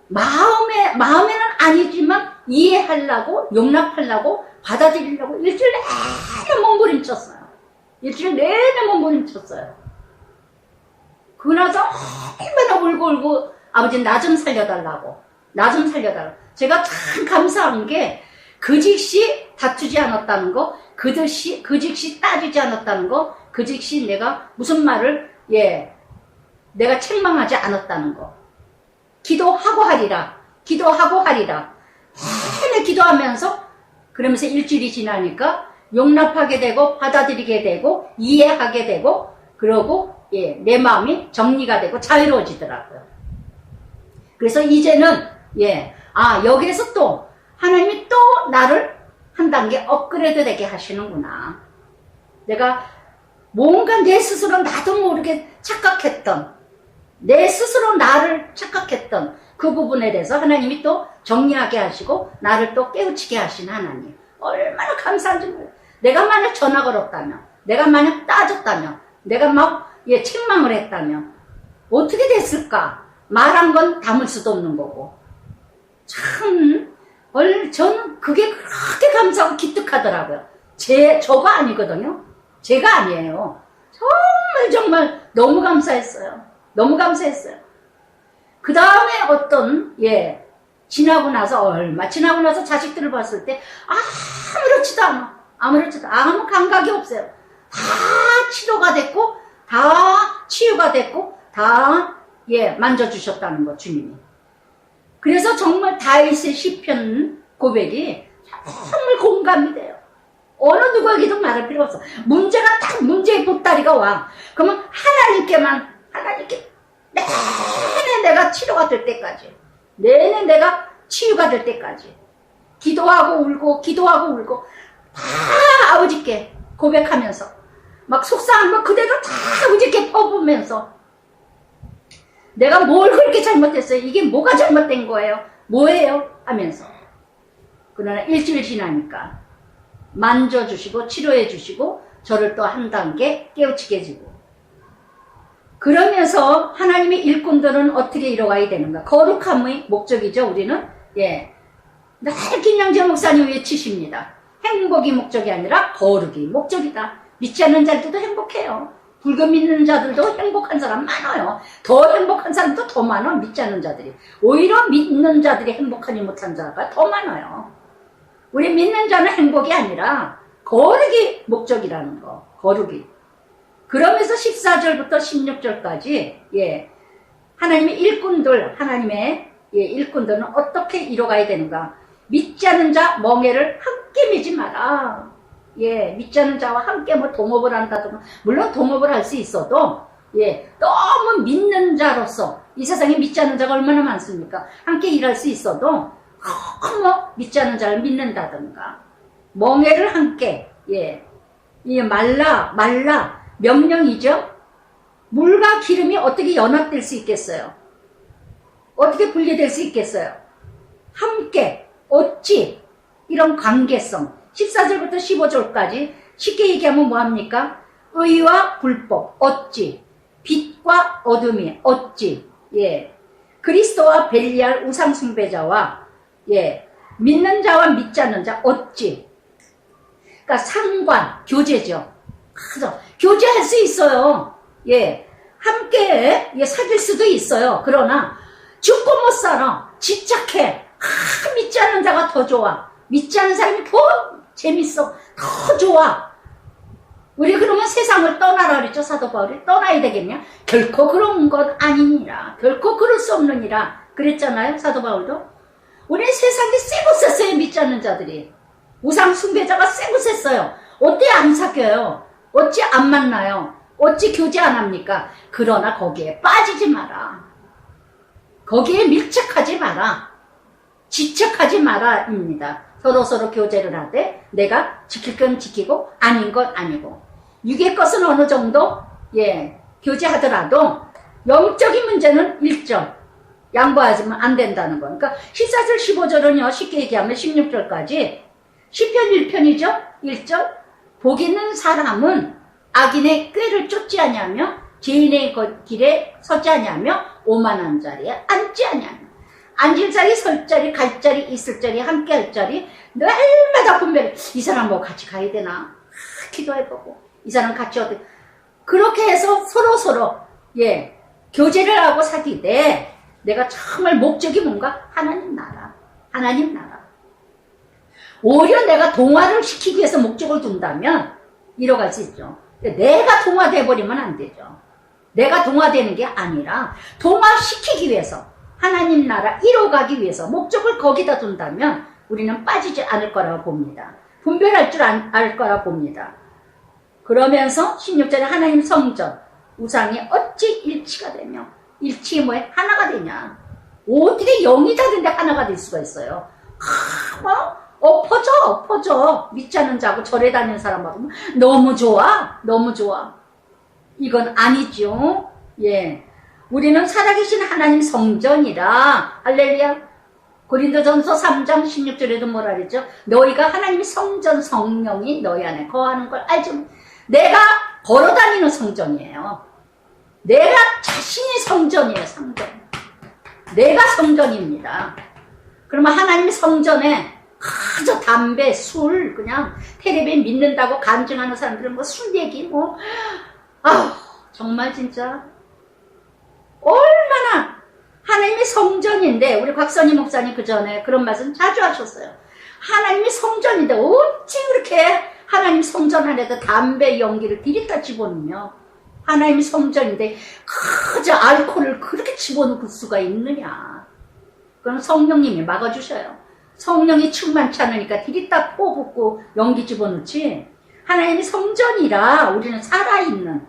마음에는 아니지만 이해하려고 용납하려고 받아들이려고 일주일 내내 몸부림쳤어요. 그나서 얼마나 울고 울고 아버지 나 좀 살려달라고. 나 좀 살려달라고. 제가 참 감사한 게 그 즉시 다투지 않았다는 거, 그 즉시 따지지 않았다는 거, 그 즉시 내가 무슨 말을 내가 책망하지 않았다는 거. 기도하고 하리라. 기도하고 하리라. 내내 기도하면서 그러면서 일주일이 지나니까 용납하게 되고 받아들이게 되고 이해하게 되고 그러고 내 마음이 정리가 되고 자유로워지더라고요. 그래서 이제는 여기에서 또 하나님이 또 나를 한 단계 업그레이드 되게 하시는구나. 내가 뭔가 내 스스로 나도 모르게 착각했던, 내 스스로 나를 착각했던 그 부분에 대해서 하나님이 또 정리하게 하시고 나를 또 깨우치게 하신 하나님. 얼마나 감사한지 몰라요. 내가 만약 전화 걸었다면, 내가 만약 따졌다면, 내가 막 책망을 했다면 어떻게 됐을까? 말한 건 담을 수도 없는 거고. 참 저는 그게 그렇게 감사하고 기특하더라고요. 저가 아니거든요. 제가 아니에요. 정말 너무 감사했어요. 너무 감사했어요. 그 다음에 지나고 나서 자식들을 봤을 때 아무렇지도 않아. 아무 감각이 없어요. 다 치료가 됐고, 다 치유가 됐고, 다 만져주셨다는 거, 주님이. 그래서 정말 다윗의 시편 고백이 정말 공감이 돼요. 어느 누구에게도 말할 필요 없어. 문제가 딱 문제의 보따리가 와. 그러면 하나님께 내내 내가 치료가 될 때까지, 내내 내가 치유가 될 때까지 기도하고 울고 다 아버지께 고백하면서 막 속상한 거 그대로 다 아버지께 퍼부으면서 내가 뭘 그렇게 잘못했어요? 이게 뭐가 잘못된 거예요? 뭐예요? 하면서. 그러나 일주일 지나니까 만져주시고 치료해주시고 저를 또 한 단계 깨우치게 해주고. 그러면서 하나님의 일꾼들은 어떻게 이뤄가야 되는가? 거룩함의 목적이죠. 우리는 늘 김양재 목사님 외치십니다. 행복이 목적이 아니라 거룩이 목적이다. 믿지 않는 자들도 행복해요. 불교 믿는 자들도 행복한 사람 많아요. 더 행복한 사람도 더 많아. 믿지 않는 자들이. 오히려 믿는 자들이 행복하지 못한 자가 더 많아요. 우리 믿는 자는 행복이 아니라 거룩이 목적이라는 거. 거룩이. 그러면서 14절부터 16절까지 하나님의 일꾼들은 어떻게 이뤄가야 되는가? 믿지 않는 자 멍에를 함께 미지 마라. 믿지 않는 자와 함께 동업을 한다든가, 물론 동업을 할 수 있어도 너무 믿는 자로서, 이 세상에 믿지 않는 자가 얼마나 많습니까? 함께 일할 수 있어도 너무 믿지 않는 자를 믿는다든가, 멍에를 함께 말라 명령이죠. 물과 기름이 어떻게 연합될 수 있겠어요? 어떻게 분리될 수 있겠어요? 함께 어찌 이런 관계성 14절부터 15절까지 쉽게 얘기하면 뭐합니까? 의와 불법 어찌, 빛과 어둠이 어찌, 그리스도와 벨리알 우상숭배자와 믿는 자와 믿지 않는 자 어찌. 그러니까 상관, 교제죠. 그래서 교제할 수 있어요. 함께 사귈 수도 있어요. 그러나 죽고 못 살아. 집착해. 믿지 않는 자가 더 좋아. 믿지 않는 사람이 더 재밌어. 더 좋아. 우리 그러면 세상을 떠나라 그랬죠. 사도 바울이. 떠나야 되겠냐? 결코 그런 것 아니니라. 결코 그럴 수 없느니라. 그랬잖아요. 사도 바울도. 우리 세상이 쎄고셌어요. 믿지 않는 자들이. 우상 숭배자가 쎄고셌어요. 어때 안 사귀어요? 어찌 안 만나요? 어찌 교제 안 합니까? 그러나 거기에 빠지지 마라. 거기에 밀착하지 마라. 지척하지 마라입니다. 서로 교제를 하되 내가 지킬 건 지키고 아닌 건 아니고. 육의 것은 어느 정도 교제하더라도 영적인 문제는 1점 양보하지면 안 된다는 거. 그러니까 14절 15절은요 쉽게 얘기하면 16절까지 시편 1편이죠. 1절 복 있는 사람은 악인의 꾀를 쫓지 아니하며 죄인의 길에 서지 아니하며 오만한 자리에 앉지 아니하며. 앉을 자리, 설 자리, 갈 자리, 있을 자리, 함께 할 자리 날마다 분별해. 이 사람하고 같이 가야 되나? 기도해보고 이 사람 같이 어떻게 그렇게 해서 서로 교제를 하고 사귀되 내가 정말 목적이 뭔가? 하나님 나라. 하나님 나라. 오히려 내가 동화를 시키기 위해서 목적을 둔다면 잃어갈 수 있죠. 내가 동화돼 버리면 안 되죠. 내가 동화되는 게 아니라 동화시키기 위해서 하나님 나라 이뤄가기 위해서 목적을 거기다 둔다면 우리는 빠지지 않을 거라고 봅니다. 분별할 줄 알 거라 봅니다. 그러면서 16절에 하나님 성전 우상이 어찌 일치가 되며 일치 뭐에 하나가 되냐. 어떻게 영이 다른데 하나가 될 수가 있어요. 엎어져 믿지 않는 자고 절에 다니는 사람하고 너무 좋아 너무 좋아. 이건 아니죠. 예, 우리는 살아계신 하나님 성전이라. 할렐루야. 고린도전서 3장 16절에도 뭐라 그랬죠? 너희가 하나님의 성전 성령이 너희 안에 거하는 걸 알죠. 내가 걸어다니는 성전이에요. 내가 자신이 성전이에요. 성전. 내가 성전입니다. 그러면 하나님의 성전에 그저 담배, 술, 그냥 텔레비전 믿는다고 간증하는 사람들은 뭐 술 얘기 정말 진짜 얼마나 하나님의 성전인데. 우리 곽선희 목사님 그 전에 그런 말씀 자주 하셨어요. 하나님의 성전인데 어찌 그렇게 하나님 성전 안에다 담배 연기를 디리다 집어넣으며 하나님의 성전인데 그저 알코올을 그렇게 집어넣을 수가 있느냐. 그건 성령님이 막아주셔요. 성령이 충만치 않으니까 디리다 퍼붓고 연기 집어넣지. 하나님의 성전이라 우리는 살아있는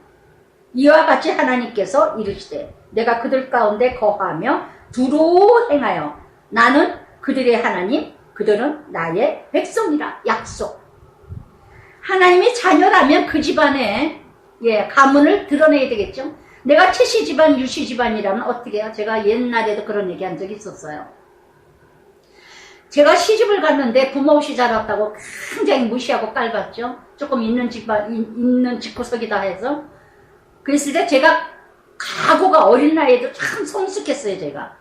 이와 같이 하나님께서 이르시되 내가 그들 가운데 거하며 두루 행하여 나는 그들의 하나님 그들은 나의 백성이라. 약속. 하나님의 자녀라면 그 집안에 가문을 드러내야 되겠죠. 내가 채씨 집안 유씨 집안이라면 어떻게 해요? 제가 옛날에도 그런 얘기 한 적이 있었어요. 제가 시집을 갔는데 부모 없이 자랐다고 굉장히 무시하고 깔봤죠. 조금 있는 집안, 있는 집구석이다 해서. 그랬을 때 제가 각오가 어린 나이에도 참 성숙했어요. 제가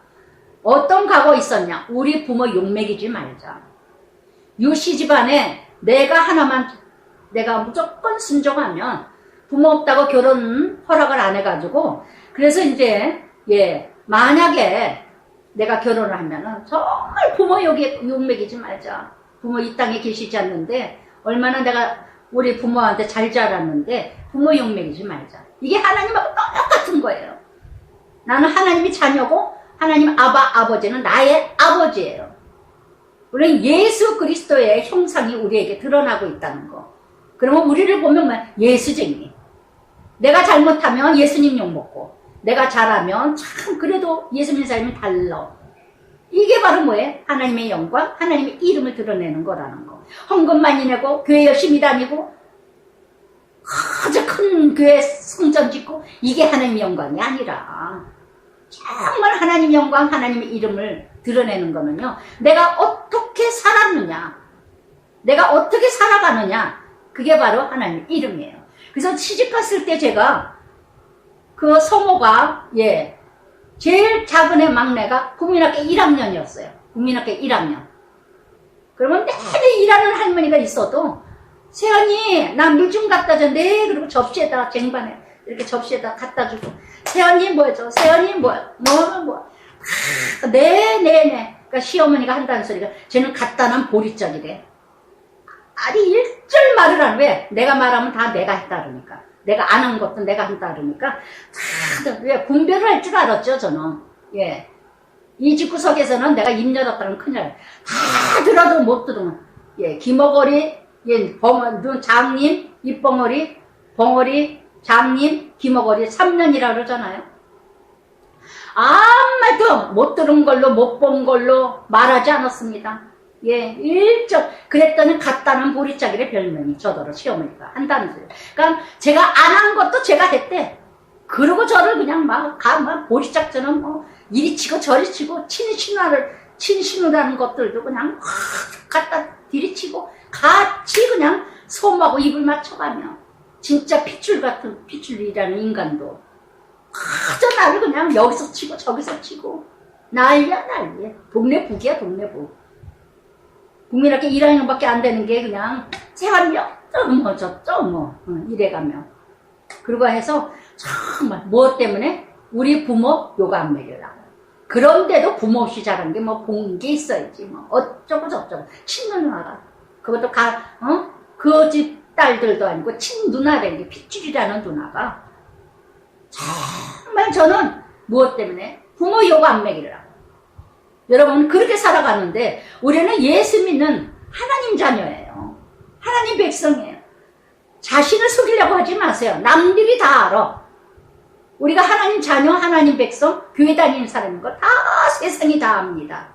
어떤 각오 있었냐. 우리 부모 욕먹이지 말자. 유씨 집안에 내가 하나만 내가 무조건 순종하면 부모 없다고 결혼 허락을 안 해가지고. 그래서 이제 만약에 내가 결혼을 하면은 정말 부모 욕먹이지 말자. 부모 이 땅에 계시지 않는데 얼마나 내가 우리 부모한테 잘 자랐는데 부모 욕먹이지 말자. 이게 하나님하고 똑같은 거예요. 나는 하나님의 자녀고 하나님 아버지는 나의 아버지예요. 우리는 예수 그리스도의 형상이 우리에게 드러나고 있다는 거. 그러면 우리를 보면 예수쟁이. 내가 잘못하면 예수님 욕먹고 내가 잘하면 참 그래도 예수 믿는 사람이 달라. 이게 바로 뭐예요? 하나님의 영광, 하나님의 이름을 드러내는 거라는 거. 헌금 많이 내고 교회 열심히 다니고 아주 큰 교회 성전 짓고 이게 하나님의 영광이 아니라 정말 하나님의 영광, 하나님의 이름을 드러내는 거는요. 내가 어떻게 살았느냐, 내가 어떻게 살아가느냐, 그게 바로 하나님의 이름이에요. 그래서 시집갔을 때 제가 그 성호가 제일 작은 애 막내가 국민학교 1학년이었어요. 국민학교 1학년. 그러면 내내 일하는 할머니가 있어도 세연이 나 물 좀 갖다 줘. 네. 그리고 접시에다 쟁반에 이렇게 접시에다 갖다 주고 세연이 뭐 줘. 세연이 뭐야. 네. 그러니까 시어머니가 한다는 소리가 쟤는 갖다는 보리짝이래. 아니 일절 말을 안 왜? 내가 말하면 다 내가 했다 그러니까. 내가 안 한 것도 내가 한다 그러니까 왜 분별을 할 줄 알았죠 저는. 이 집구석에서는 내가 입 열었다는 큰일 나요. 다 들어도 못 들으면 기머거리 눈 장님 입벙어리 벙어리 장님 기머거리 3년이라 그러잖아요. 아무도 못 들은 걸로 못 본 걸로 말하지 않았습니다. 일적 그랬더니 갖다는 보리짝이래 별명이 저더러 시어머니가 한다는 소리. 그러니까 제가 안 한 것도 제가 했대. 그러고 저를 그냥 막 보리짝처럼 이리 치고 저리 치고 친신우라는 것들도 그냥 갖다 디리치고 같이 그냥 솜하고 입을 맞춰가며 진짜 핏줄 같은 핏줄이라는 인간도 그저 나를 그냥 여기서 치고 저기서 치고 난리야. 동네 북이야 동네 북. 국민학교 1학년밖에 안 되는 게 그냥 세월이요 저쩌 이래가며 그러고 해서 정말 무엇 때문에 우리 부모 요가 안 먹이라. 그런데도 부모 없이 자란 게 뭐 본 게 있어야지. 뭐 어쩌고 저쩌고. 친누나가. 그것도 그 집 딸들도 아니고 친누나라는 게 핏줄이라는 누나가. 정말 저는 무엇 때문에? 부모 요가 안 먹이라. 여러분 그렇게 살아가는데 우리는 예수 믿는 하나님 자녀예요. 하나님 백성이에요. 자신을 속이려고 하지 마세요. 남들이 다 알아. 우리가 하나님 자녀, 하나님 백성, 교회 다니는 사람인 거 다 세상이 다 압니다.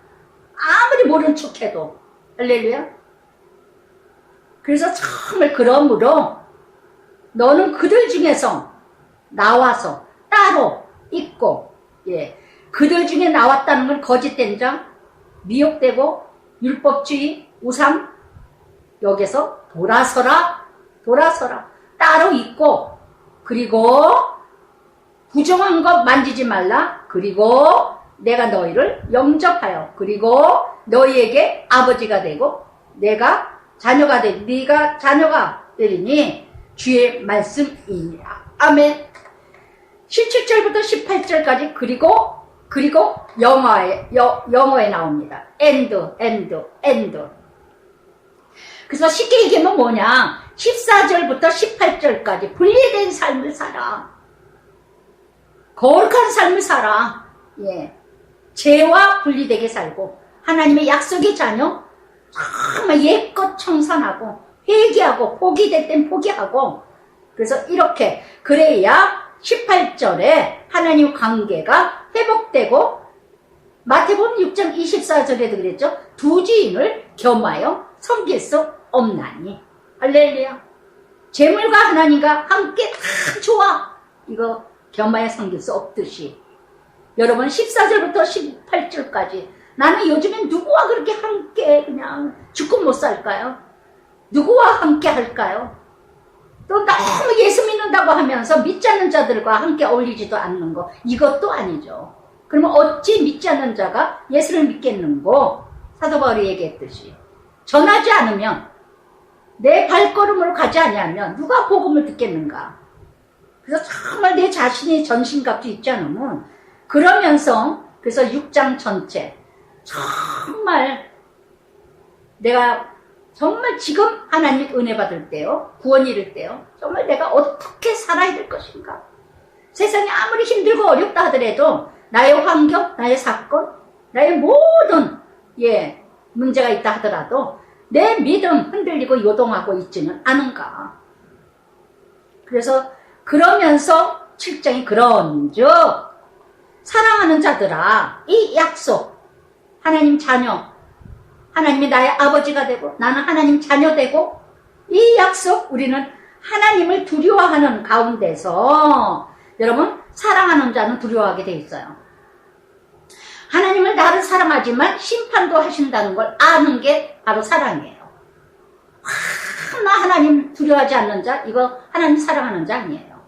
아무리 모른 척해도. 할렐루야. 그래서 정말 그러므로 너는 그들 중에서 나와서 따로 있고, 예, 그들 중에 나왔다는 건 거짓된 자, 미혹되고 율법주의, 우상, 여기서 돌아서라, 따로 있고, 그리고 부정한 것 만지지 말라. 그리고 내가 너희를 영접하여, 그리고 너희에게 아버지가 되고 내가 자녀가 되니, 네가 자녀가 되리니 주의 말씀이니라. 아멘. 17절부터 18절까지 그리고 영어에 나옵니다. end. 그래서 쉽게 얘기하면 뭐냐? 14절부터 18절까지 분리된 삶을 살아. 거룩한 삶을 살아. 예. 죄와 분리되게 살고 하나님의 약속의 자녀 정말 옛것 청산하고 회개하고 포기될 땐 포기하고. 그래서 이렇게 그래야 18절에 하나님 관계가 회복되고, 마태복음 6장 24절에도 그랬죠. 두 주인을 겸하여 섬길 수 없나니. 할렐루야. 재물과 하나님과 함께 다 좋아. 이거 겸하여 섬길 수 없듯이. 여러분 14절부터 18절까지 나는 요즘엔 누구와 그렇게 함께 그냥 죽고 못 살까요? 누구와 함께 할까요? 또 너무 예수 믿는다고 하면서 믿지 않는 자들과 함께 어울리지도 않는 거, 이것도 아니죠. 그러면 어찌 믿지 않는 자가 예수를 믿겠는고? 사도 바울이 얘기했듯이 전하지 않으면, 내 발걸음으로 가지 아니하면 누가 복음을 듣겠는가? 그래서 정말 내 자신이 전신갑주 입지 않으면, 그러면서 그래서 6장 전체 정말 내가 정말 지금 하나님 은혜 받을 때요, 구원 이룰 때요, 정말 내가 어떻게 살아야 될 것인가? 세상이 아무리 힘들고 어렵다 하더라도 나의 환경, 나의 사건, 나의 모든 문제가 있다 하더라도 내 믿음 흔들리고 요동하고 있지는 않은가? 그래서 그러면서 7장이 그런즉 사랑하는 자들아, 이 약속, 하나님 자녀, 하나님이 나의 아버지가 되고 나는 하나님 자녀 되고, 이 약속, 우리는 하나님을 두려워하는 가운데서, 여러분 사랑하는 자는 두려워하게 돼 있어요. 하나님을 나를 사랑하지만 심판도 하신다는 걸 아는 게 바로 사랑이에요. 나 하나님 두려워하지 않는 자, 이거 하나님 사랑하는 자 아니에요.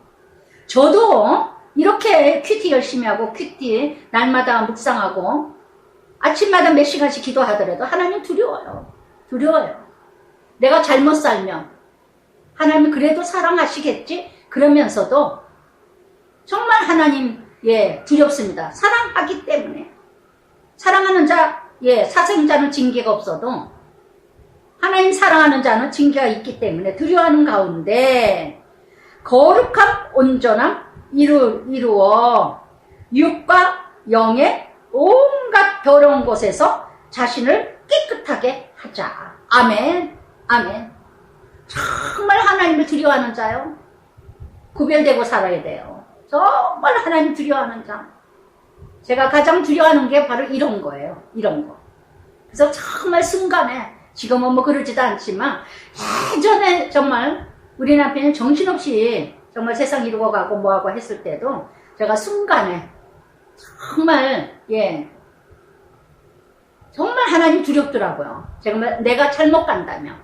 저도 이렇게 큐티 열심히 하고 큐티 날마다 묵상하고 아침마다 몇 시간씩 기도하더라도 하나님 두려워요. 내가 잘못 살면 하나님 그래도 사랑하시겠지? 그러면서도 정말 하나님 두렵습니다. 사랑하기 때문에. 사랑하는 자, 사생자는 징계가 없어도 하나님 사랑하는 자는 징계가 있기 때문에 두려워하는 가운데 거룩함, 온전함 이루어 육과 영의 온갖 더러운 곳에서 자신을 깨끗하게 하자. 아멘. 정말 하나님을 두려워하는 자요, 구별되고 살아야 돼요. 정말 하나님 두려워하는 자. 제가 가장 두려워하는 게 바로 이런 거예요. 이런 거. 그래서 정말 순간에, 지금은 뭐 그러지도 않지만 예전에 정말 우리 남편이 정신없이 정말 세상 이루고 가고 뭐하고 했을 때도 제가 순간에 정말 정말 하나님 두렵더라고요. 정말 내가 잘못 간다면,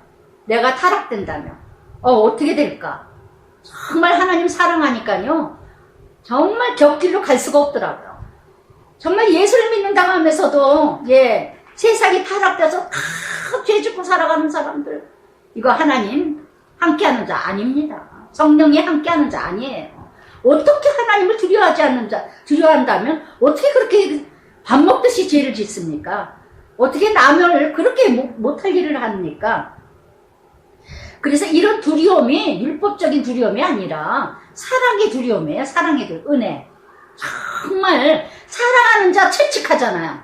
내가 타락된다면 어떻게 될까? 정말 하나님 사랑하니까요, 정말 곁길로 갈 수가 없더라고요. 정말 예수를 믿는다고 하면서도 세상이 타락돼서 다 죄 짓고 살아가는 사람들, 이거 하나님 함께하는 자 아닙니다. 성령이 함께하는 자 아니에요. 어떻게 하나님을 두려워하지 않는 자, 두려워한다면 어떻게 그렇게 밥 먹듯이 죄를 짓습니까? 어떻게 남을 그렇게 못할 일을 합니까? 그래서 이런 두려움이 율법적인 두려움이 아니라 사랑의 두려움이에요. 사랑의 은혜. 정말 사랑하는 자 채찍하잖아요.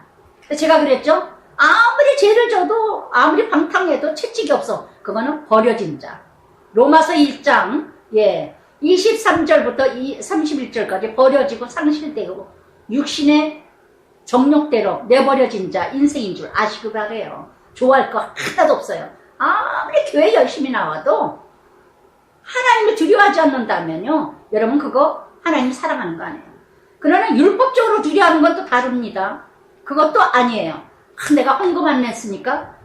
제가 그랬죠? 아무리 죄를 져도 아무리 방탕해도 채찍이 없어. 그거는 버려진 자. 로마서 1장 23절부터 31절까지 버려지고 상실되고 육신의 정욕대로 내버려진 자 인생인 줄 아시고 바래요. 좋아할 거 하나도 없어요. 아무리 교회 열심히 나와도 하나님을 두려워하지 않는다면요, 여러분 그거 하나님 사랑하는 거 아니에요. 그러나 율법적으로 두려워하는 건 또 다릅니다. 그것도 아니에요. 내가 헌금 안 냈으니까,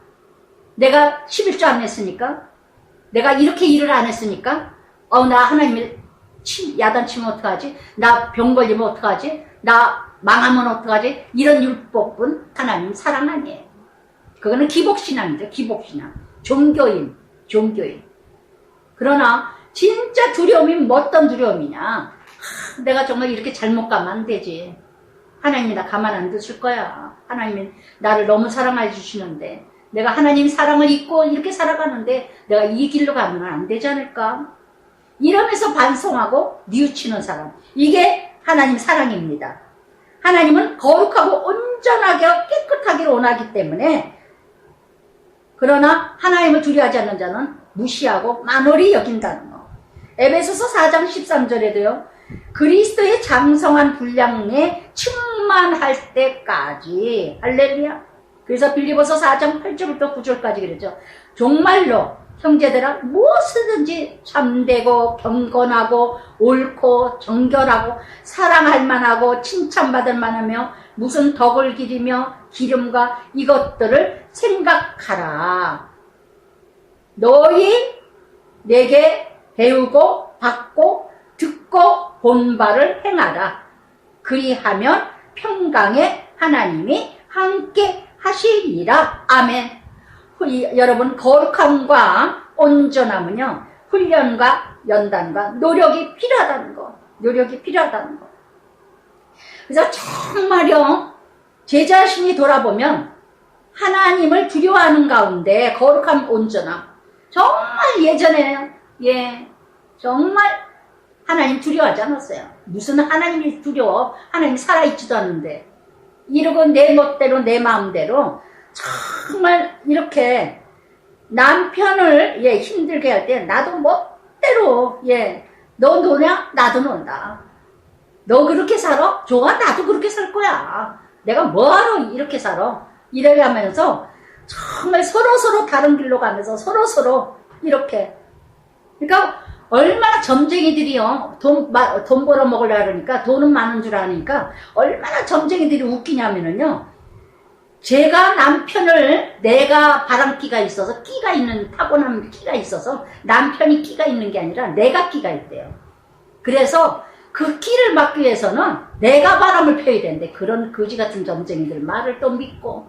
내가 11조 안 냈으니까, 내가 이렇게 일을 안 했으니까, 나 하나님을 야단치면 어떡하지? 나 병 걸리면 어떡하지? 나 망하면 어떡하지? 이런 율법은 하나님 사랑 아니에요. 그거는 기복신앙이죠. 기복신앙. 종교인. 그러나 진짜 두려움이 어떤 두려움이냐? 내가 정말 이렇게 잘못 가면 안 되지. 하나님이 나 가만 안 두실 거야. 하나님이 나를 너무 사랑해 주시는데 내가 하나님 사랑을 잊고 이렇게 살아가는데 내가 이 길로 가면 안 되지 않을까? 이러면서 반성하고 뉘우치는 사람. 이게 하나님 사랑입니다. 하나님은 거룩하고 온전하게 깨끗하기를 원하기 때문에, 그러나 하나님을 두려워하지 않는 자는 무시하고 만홀히 여긴다는 거. 에베소서 4장 13절에도요. 그리스도의 장성한 분량에 충만할 때까지. 할렐루야. 그래서 빌립보서 4장 8절부터 9절까지 그랬죠. 정말로 형제들아 무엇이든지 참되고 경건하고 옳고 정결하고 사랑할 만하고 칭찬받을 만하며 무슨 덕을 기리며 기름과 이것들을 생각하라. 너희 내게 배우고 받고 듣고 본 바를 행하라. 그리하면 평강에 하나님이 함께 하시리라. 아멘. 여러분, 거룩함과 온전함은요, 훈련과 연단과 노력이 필요하다는 거. 그래서 정말요, 제 자신이 돌아보면 하나님을 두려워하는 가운데 거룩함, 온전함. 정말 예전에, 정말 하나님 두려워하지 않았어요. 무슨 하나님이 두려워? 하나님 살아있지도 않는데. 이러고 내 멋대로, 내 마음대로 정말 이렇게 남편을 힘들게 할 때 나도 멋대로 너 노냐? 나도 논다. 너 그렇게 살아? 좋아? 나도 그렇게 살 거야. 내가 뭐하러 이렇게 살아? 이래가면서 정말 서로 다른 길로 가면서 서로 이렇게. 그러니까 얼마나 점쟁이들이요, 돈 벌어 먹으려고 그러니까, 돈은 많은 줄 아니까 얼마나 점쟁이들이 웃기냐면은요, 제가 남편을, 내가 바람기가 있어서, 끼가 있는, 타고난 끼가 있어서 남편이 끼가 있는 게 아니라 내가 끼가 있대요. 그래서 그 끼를 막기 위해서는 내가 바람을 펴야 되는데, 그런 거지 같은 점쟁이들 말을 또 믿고,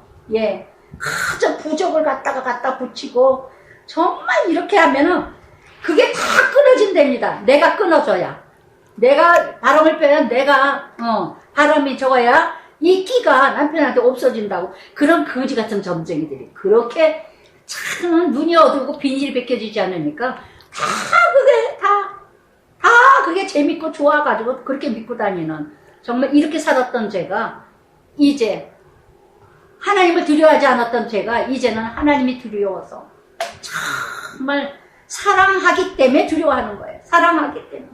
저 부적을 갖다 붙이고, 정말 이렇게 하면은 그게 다 끊어진답니다. 내가 끊어줘야. 내가 바람을 빼야, 내가 바람이 적어야 이 끼가 남편한테 없어진다고. 그런 거지 같은 점쟁이들이 그렇게 참 눈이 어두고 비닐이 벗겨지지 않으니까 그게 재밌고 좋아가지고 그렇게 믿고 다니는, 정말 이렇게 살았던 제가, 이제 하나님을 두려워하지 않았던 제가 이제는 하나님이 두려워서 정말 사랑하기 때문에 두려워하는 거예요. 사랑하기 때문에.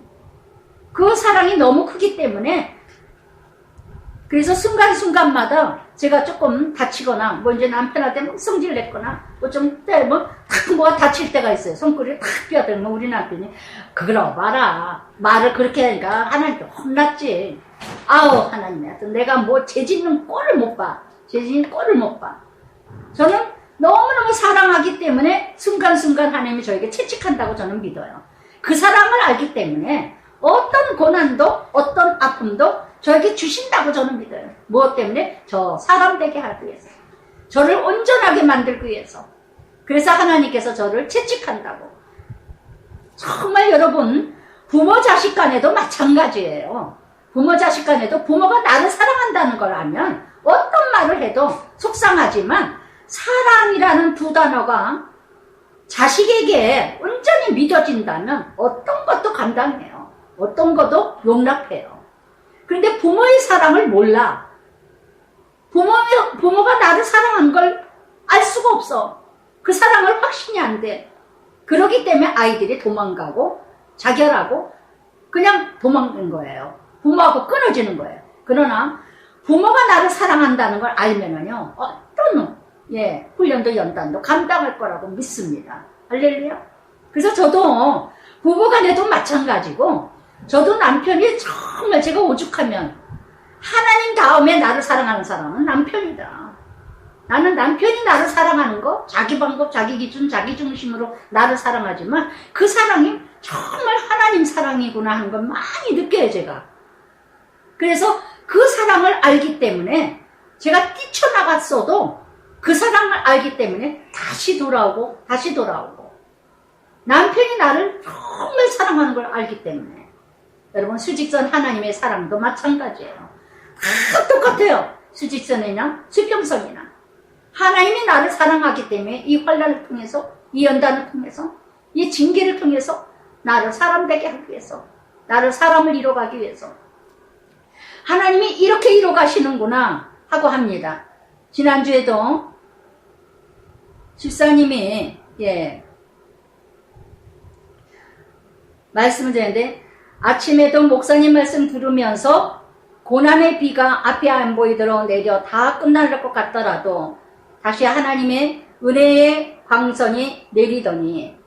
그 사랑이 너무 크기 때문에. 그래서 순간순간마다 제가 조금 다치거나, 이제 남편한테 성질 냈거나, 뭐가 다칠 때가 있어요. 손꼬리를 탁 뼈들면 우리 남편이, 그걸 봐라. 말을 그렇게 하니까 하나님도 혼났지. 아우, 하나님이야. 내가 죄 짓는 꼴을 못 봐. 저는 너무너무 사랑하기 때문에 순간순간 하나님이 저에게 채찍한다고 저는 믿어요. 그 사랑을 알기 때문에 어떤 고난도, 어떤 아픔도 저에게 주신다고 저는 믿어요. 무엇 때문에? 저 사람 되게 하기 위해서. 저를 온전하게 만들기 위해서. 그래서 하나님께서 저를 채찍한다고. 정말 여러분, 부모 자식 간에도 마찬가지예요. 부모 자식 간에도 부모가 나를 사랑한다는 걸 알면 어떤 말을 해도 속상하지만 사랑이라는 두 단어가 자식에게 온전히 믿어진다면 어떤 것도 감당해요. 어떤 것도 용납해요. 그런데 부모의 사랑을 몰라. 부모가 나를 사랑한 걸 알 수가 없어. 그 사랑을 확신이 안 돼. 그렇기 때문에 아이들이 도망가고 자결하고 그냥 도망간 거예요. 부모하고 끊어지는 거예요. 그러나 부모가 나를 사랑한다는 걸 알면은요, 어떤 훈련도 연단도 감당할 거라고 믿습니다. 할렐루야. 그래서 저도 부부간에도 마찬가지고, 저도 남편이 정말 제가 오죽하면 하나님 다음에 나를 사랑하는 사람은 남편이다. 나는 남편이 나를 사랑하는 거, 자기 방법, 자기 기준, 자기 중심으로 나를 사랑하지만 그 사랑이 정말 하나님 사랑이구나 하는 걸 많이 느껴요, 제가. 그래서 그 사랑을 알기 때문에 제가 뛰쳐나갔어도 그 사랑을 알기 때문에 다시 돌아오고 남편이 나를 정말 사랑하는 걸 알기 때문에 여러분 수직선 하나님의 사랑도 마찬가지예요. 다 똑같아요. 수직선이나 수평선이나 하나님이 나를 사랑하기 때문에 이 환난을 통해서 이 연단을 통해서 이 징계를 통해서 나를 사람 되게 하기 위해서 나를 사람을 이뤄가기 위해서 하나님이 이렇게 이뤄가시는구나 하고 합니다. 지난주에도 집사님이 말씀을 드렸는데 아침에도 목사님 말씀 들으면서 고난의 비가 앞이 안 보이도록 내려 다 끝날 것 같더라도 다시 하나님의 은혜의 광선이 내리더니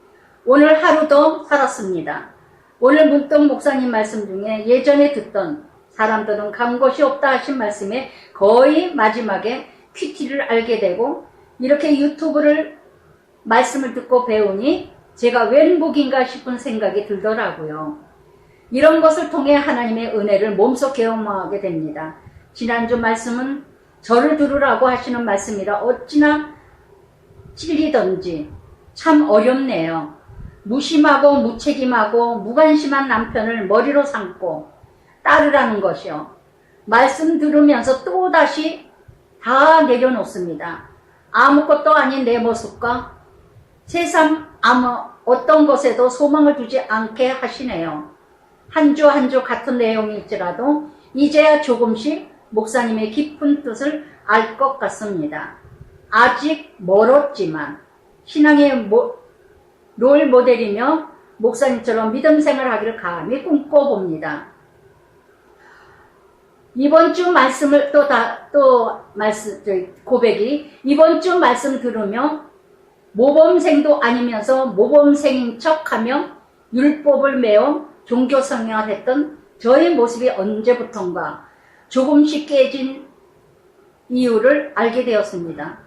오늘 하루도 살았습니다. 오늘 문득 목사님 말씀 중에 예전에 듣던 사람들은 간 곳이 없다 하신 말씀에 거의 마지막에 퀴티를 알게 되고 이렇게 유튜브를 말씀을 듣고 배우니 제가 웬 복인가 싶은 생각이 들더라고요. 이런 것을 통해 하나님의 은혜를 몸소 경험하게 됩니다. 지난주 말씀은 저를 들으라고 하시는 말씀이라 어찌나 찔리던지 참 어렵네요. 무심하고 무책임하고 무관심한 남편을 머리로 삼고 따르라는 것이요. 말씀 들으면서 또다시 다 내려놓습니다. 아무것도 아닌 내 모습과 세상 어떤 것에도 소망을 두지 않게 하시네요. 한 주 한 주 같은 내용일지라도 이제야 조금씩 목사님의 깊은 뜻을 알 것 같습니다. 아직 멀었지만 신앙의 롤 모델이며 목사님처럼 믿음 생활하기를 감히 꿈꿔봅니다. 이번 주 말씀을 고백이 이번 주 말씀 들으며 모범생도 아니면서 모범생인 척하며 율법을 메워 종교생활했던 저의 모습이 언제부턴가 조금씩 깨진 이유를 알게 되었습니다.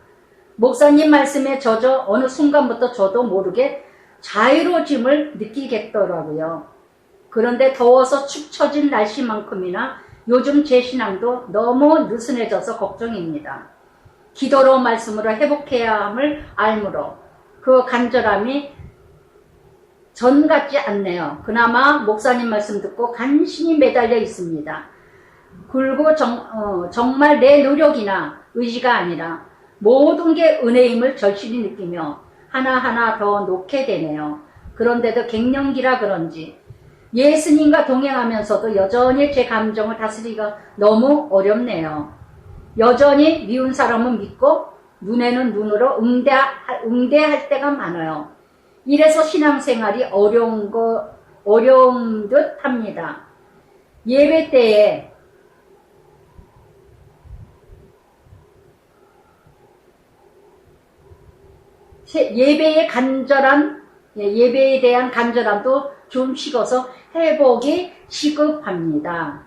목사님 말씀에 젖어 어느 순간부터 저도 모르게 자유로워짐을 느끼겠더라고요. 그런데 더워서 축 처진 날씨만큼이나 요즘 제 신앙도 너무 느슨해져서 걱정입니다. 기도로 말씀으로 회복해야 함을 알므로 그 간절함이 전 같지 않네요. 그나마 목사님 말씀 듣고 간신히 매달려 있습니다. 굴고 정말 내 노력이나 의지가 아니라 모든 게 은혜임을 절실히 느끼며 하나하나 더 놓게 되네요. 그런데도 갱년기라 그런지 예수님과 동행하면서도 여전히 제 감정을 다스리기가 너무 어렵네요. 여전히 미운 사람은 믿고 눈에는 눈으로 응대할 때가 많아요. 이래서 신앙생활이 어려운 듯 합니다. 예배 때에 예배에 대한 간절함도 좀 식어서 회복이 시급합니다.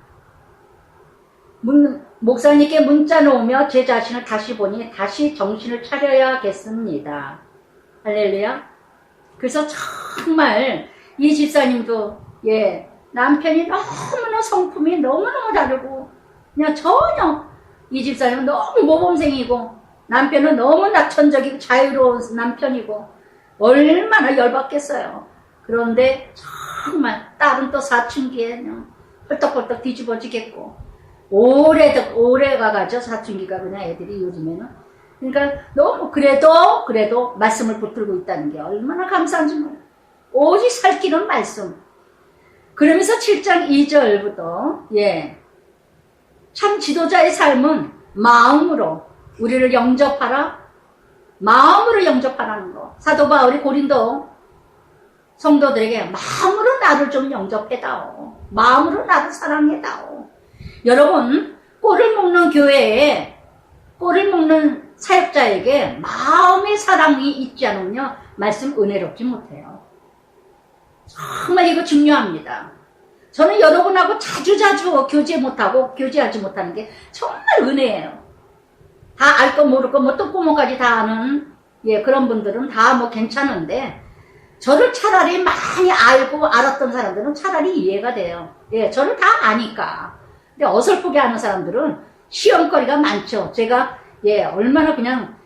목사님께 문자 놓으며 제 자신을 다시 보니 다시 정신을 차려야겠습니다. 할렐루야. 그래서 정말 이 집사님도 남편이 너무나 성품이 너무너무 다르고 그냥 전혀 이 집사님은 너무 모범생이고 남편은 너무 낙천적이고 자유로운 남편이고 얼마나 열받겠어요. 그런데 정말 딸은 또 사춘기에 헐떡헐떡 뒤집어지겠고 오래 가가죠. 사춘기가 그냥 애들이 요즘에는. 그러니까 너무 그래도 말씀을 붙들고 있다는 게 얼마나 감사한지 몰라요. 오직 살 길은 말씀. 그러면서 7장 2절부터 참 지도자의 삶은 마음으로 우리를 영접하라. 마음으로 영접하라는 거. 사도 바울이 고린도 성도들에게 마음으로 나를 좀 영접해다오. 마음으로 나를 사랑해다오. 여러분, 꼴을 먹는 교회에 꼴을 먹는 사역자에게 마음의 사랑이 있지 않으면요 말씀 은혜롭지 못해요. 정말 이거 중요합니다. 저는 여러분하고 자주자주 교제하지 못하는 게 정말 은혜예요. 다 알 거 모를 거 뭐 똥구멍까지 다 아는 그런 분들은 다 뭐 괜찮은데 저를 차라리 많이 알고 알았던 사람들은 차라리 이해가 돼요. 저를 다 아니까. 근데 어설프게 하는 사람들은 시험거리가 많죠. 제가 얼마나 그냥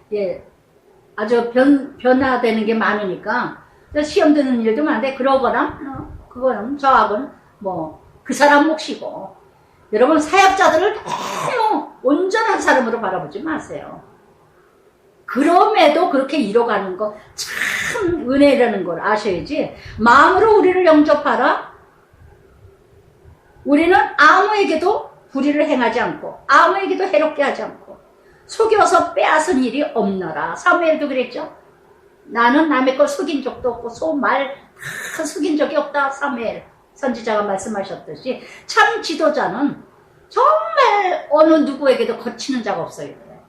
아주 변화되는 게 많으니까 시험 드는 일도 많은데 그거는 저하고는 뭐 그 사람 몫이고. 여러분, 사역자들을 너무 온전한 사람으로 바라보지 마세요. 그럼에도 그렇게 이뤄가는 거 참 은혜라는 걸 아셔야지. 마음으로 우리를 영접하라. 우리는 아무에게도 불의를 행하지 않고 아무에게도 해롭게 하지 않고 속여서 빼앗은 일이 없노라. 사무엘도 그랬죠. 나는 남의 걸 속인 적도 없고 소말 다 속인 적이 없다. 사무엘 선지자가 말씀하셨듯이 참 지도자는 정말 어느 누구에게도 거치는 자가 없어야 돼요.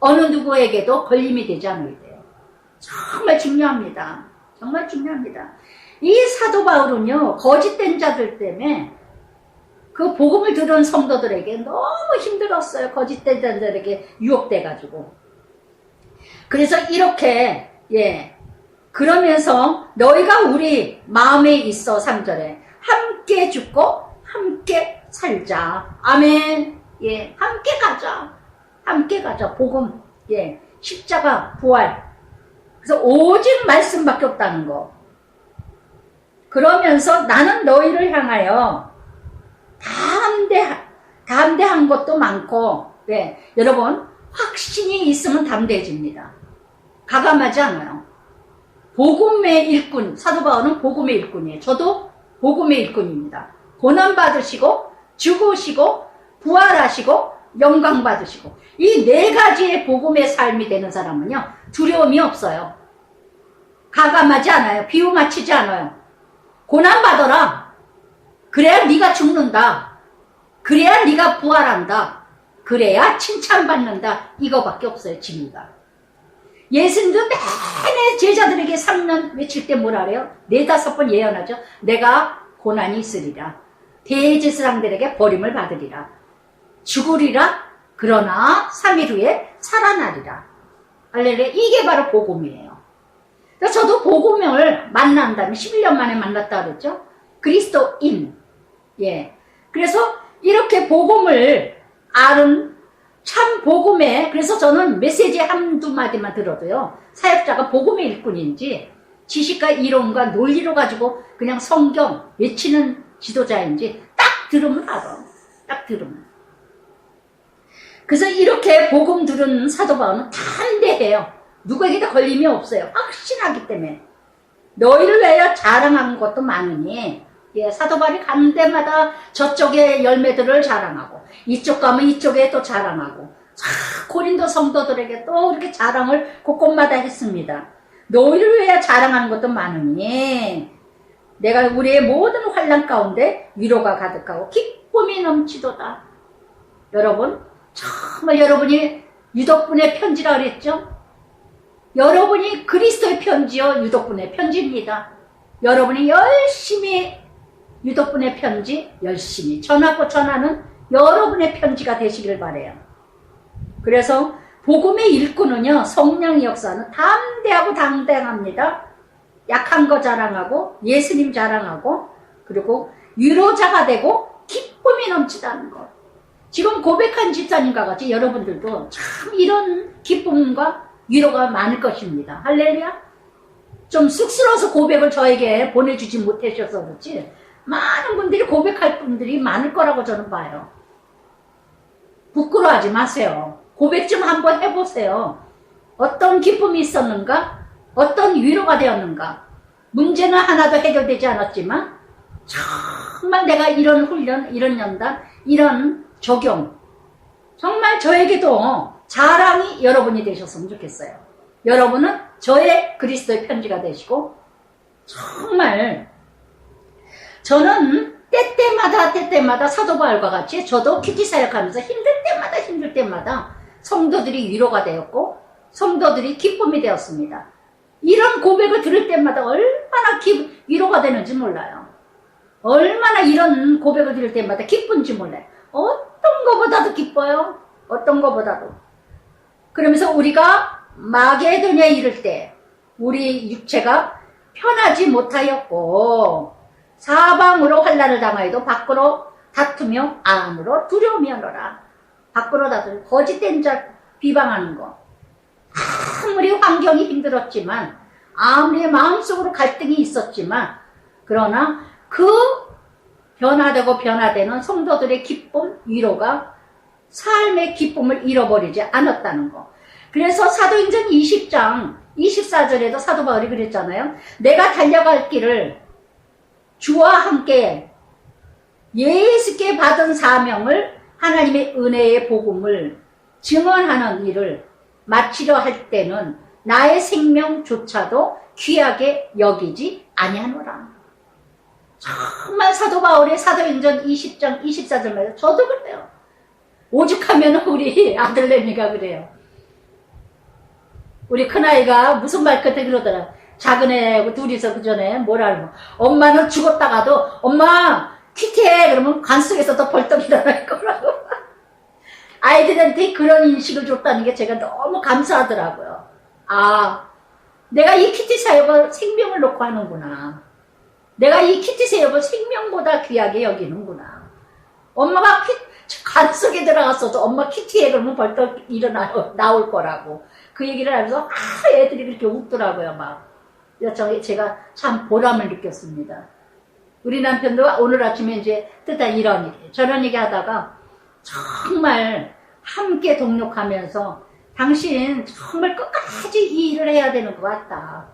어느 누구에게도 걸림이 되지 않아야 돼요. 정말 중요합니다. 정말 중요합니다. 이 사도 바울은요 거짓된 자들 때문에 그 복음을 들은 성도들에게 너무 힘들었어요. 거짓된 자들에게 유혹돼가지고. 그래서 이렇게 그러면서 너희가 우리 마음에 있어 3절에 함께 죽고 함께 살자. 아멘. 함께 가자. 함께 가자. 복음. 십자가 부활. 그래서 오직 말씀밖에 없다는 거. 그러면서 나는 너희를 향하여 담대한 것도 많고, 여러분, 확신이 있으면 담대해집니다. 가감하지 않아요. 복음의 일꾼, 사도 바울은 복음의 일꾼이에요. 저도 복음의 일꾼입니다. 고난받으시고, 죽으시고, 부활하시고, 영광 받으시고, 이 4가지의 복음의 삶이 되는 사람은요, 두려움이 없어요. 가감하지 않아요. 비유 맞추지 않아요. 고난받아라. 그래야 네가 죽는다. 그래야 네가 부활한다. 그래야 칭찬받는다. 이거밖에 없어요. 진리가. 예수님도 내내 제자들에게 3년 외칠 때 뭐라 그래요? 4-5번 예언하죠. 내가 고난이 있으리라. 대제사장들에게 버림을 받으리라. 죽으리라. 그러나 3일 후에 살아나리라. 할렐루야. 이게 바로 복음이에요. 그래서 저도 복음을 만난다면 11년 만에 만났다 그랬죠. 그리스도인. 그래서 이렇게 복음을 아는 참 복음에, 그래서 저는 메시지 한두 마디만 들어도요, 사역자가 복음의 일꾼인지 지식과 이론과 논리로 가지고 그냥 성경 외치는 지도자인지 딱 들으면 알아. 딱 들으면. 그래서 이렇게 복음 들은 사도 바울은 담대해요. 누구에게도 걸림이 없어요. 확신하기 때문에. 너희를 위하여 자랑하는 것도 많으니, 사도 바울이 가는 데마다 저쪽의 열매들을 자랑하고, 이쪽 가면 이쪽에 또 자랑하고, 고린도 성도들에게 또 이렇게 자랑을 곳곳마다 했습니다. 너희를 위하여 자랑하는 것도 많으니, 내가 우리의 모든 환난 가운데 위로가 가득하고 기쁨이 넘치도다. 여러분, 정말 여러분이 유독분의 편지라 그랬죠? 여러분이 그리스도의 편지요, 유독분의 편지입니다. 여러분이 열심히 유독분의 편지 열심히 전하고 전하는 여러분의 편지가 되시길 바라요. 그래서 복음의 일꾼은요, 성령의 역사는 담대하고 당당합니다. 약한 거 자랑하고 예수님 자랑하고 그리고 위로자가 되고 기쁨이 넘치다는 것. 지금 고백한 집사님과 같이 여러분들도 참 이런 기쁨과 위로가 많을 것입니다. 할렐루야. 좀 쑥스러워서 고백을 저에게 보내주지 못하셔서 그렇지 많은 분들이 고백할 분들이 많을 거라고 저는 봐요. 부끄러워하지 마세요. 고백 좀 한번 해보세요. 어떤 기쁨이 있었는가? 어떤 위로가 되었는가? 문제는 하나도 해결되지 않았지만 정말 내가 이런 훈련, 이런 연단, 이런 적용 정말 저에게도 자랑이 여러분이 되셨으면 좋겠어요. 여러분은 저의 그리스도의 편지가 되시고 정말 저는 때때마다 사도 바울과 같이 저도 큐티 사역하면서 힘들 때마다 성도들이 위로가 되었고 성도들이 기쁨이 되었습니다. 이런 고백을 들을 때마다 얼마나 위로가 되는지 몰라요. 얼마나 이런 고백을 들을 때마다 기쁜지 몰라요. 어떤 것보다도 기뻐요. 어떤 것보다도. 그러면서 우리가 마게도냐에 이를 때 우리 육체가 편하지 못하였고 사방으로 환난을 당하여도 밖으로 다투며 안으로 두려움이 오너라. 밖으로 다투며 거짓된 자 비방하는 거. 아무리 환경이 힘들었지만 아무리 마음속으로 갈등이 있었지만 그러나 그 변화되는 성도들의 기쁨, 위로가 삶의 기쁨을 잃어버리지 않았다는 거. 그래서 사도행전 20장 24절에도 사도 바울이 그랬잖아요. 내가 달려갈 길을 주와 함께 예수께 받은 사명을 하나님의 은혜의 복음을 증언하는 일을 마치려 할 때는 나의 생명조차도 귀하게 여기지 아니하노라. 정말 사도 바울의 사도행전 20장 24절마다 저도 그래요. 오죽하면 우리 아들내미가 그래요. 우리 큰아이가 무슨 말 끝에 그러더라. 작은애하고 둘이서 그 전에 뭐라고 엄마는 죽었다가도 엄마 퀴티해 그러면 관 속에서도 벌떡 일어날 거라고. 아이들한테 그런 인식을 줬다는 게 제가 너무 감사하더라고요. 아, 내가 이 퀴티 사역을 생명을 놓고 하는구나. 내가 이 퀴티 사역을 생명보다 귀하게 여기는구나. 엄마가 관 속에 들어갔어도 엄마 퀴티해 그러면 벌떡 나올 거라고. 그 얘기를 하면서 애들이 그렇게 웃더라고요. 막 제가 참 보람을 느꼈습니다. 우리 남편도 오늘 아침에 이제 뜻한 이런 얘기 저런 얘기 하다가 정말 함께 동력하면서 당신 정말 끝까지 이 일을 해야 되는 것 같다.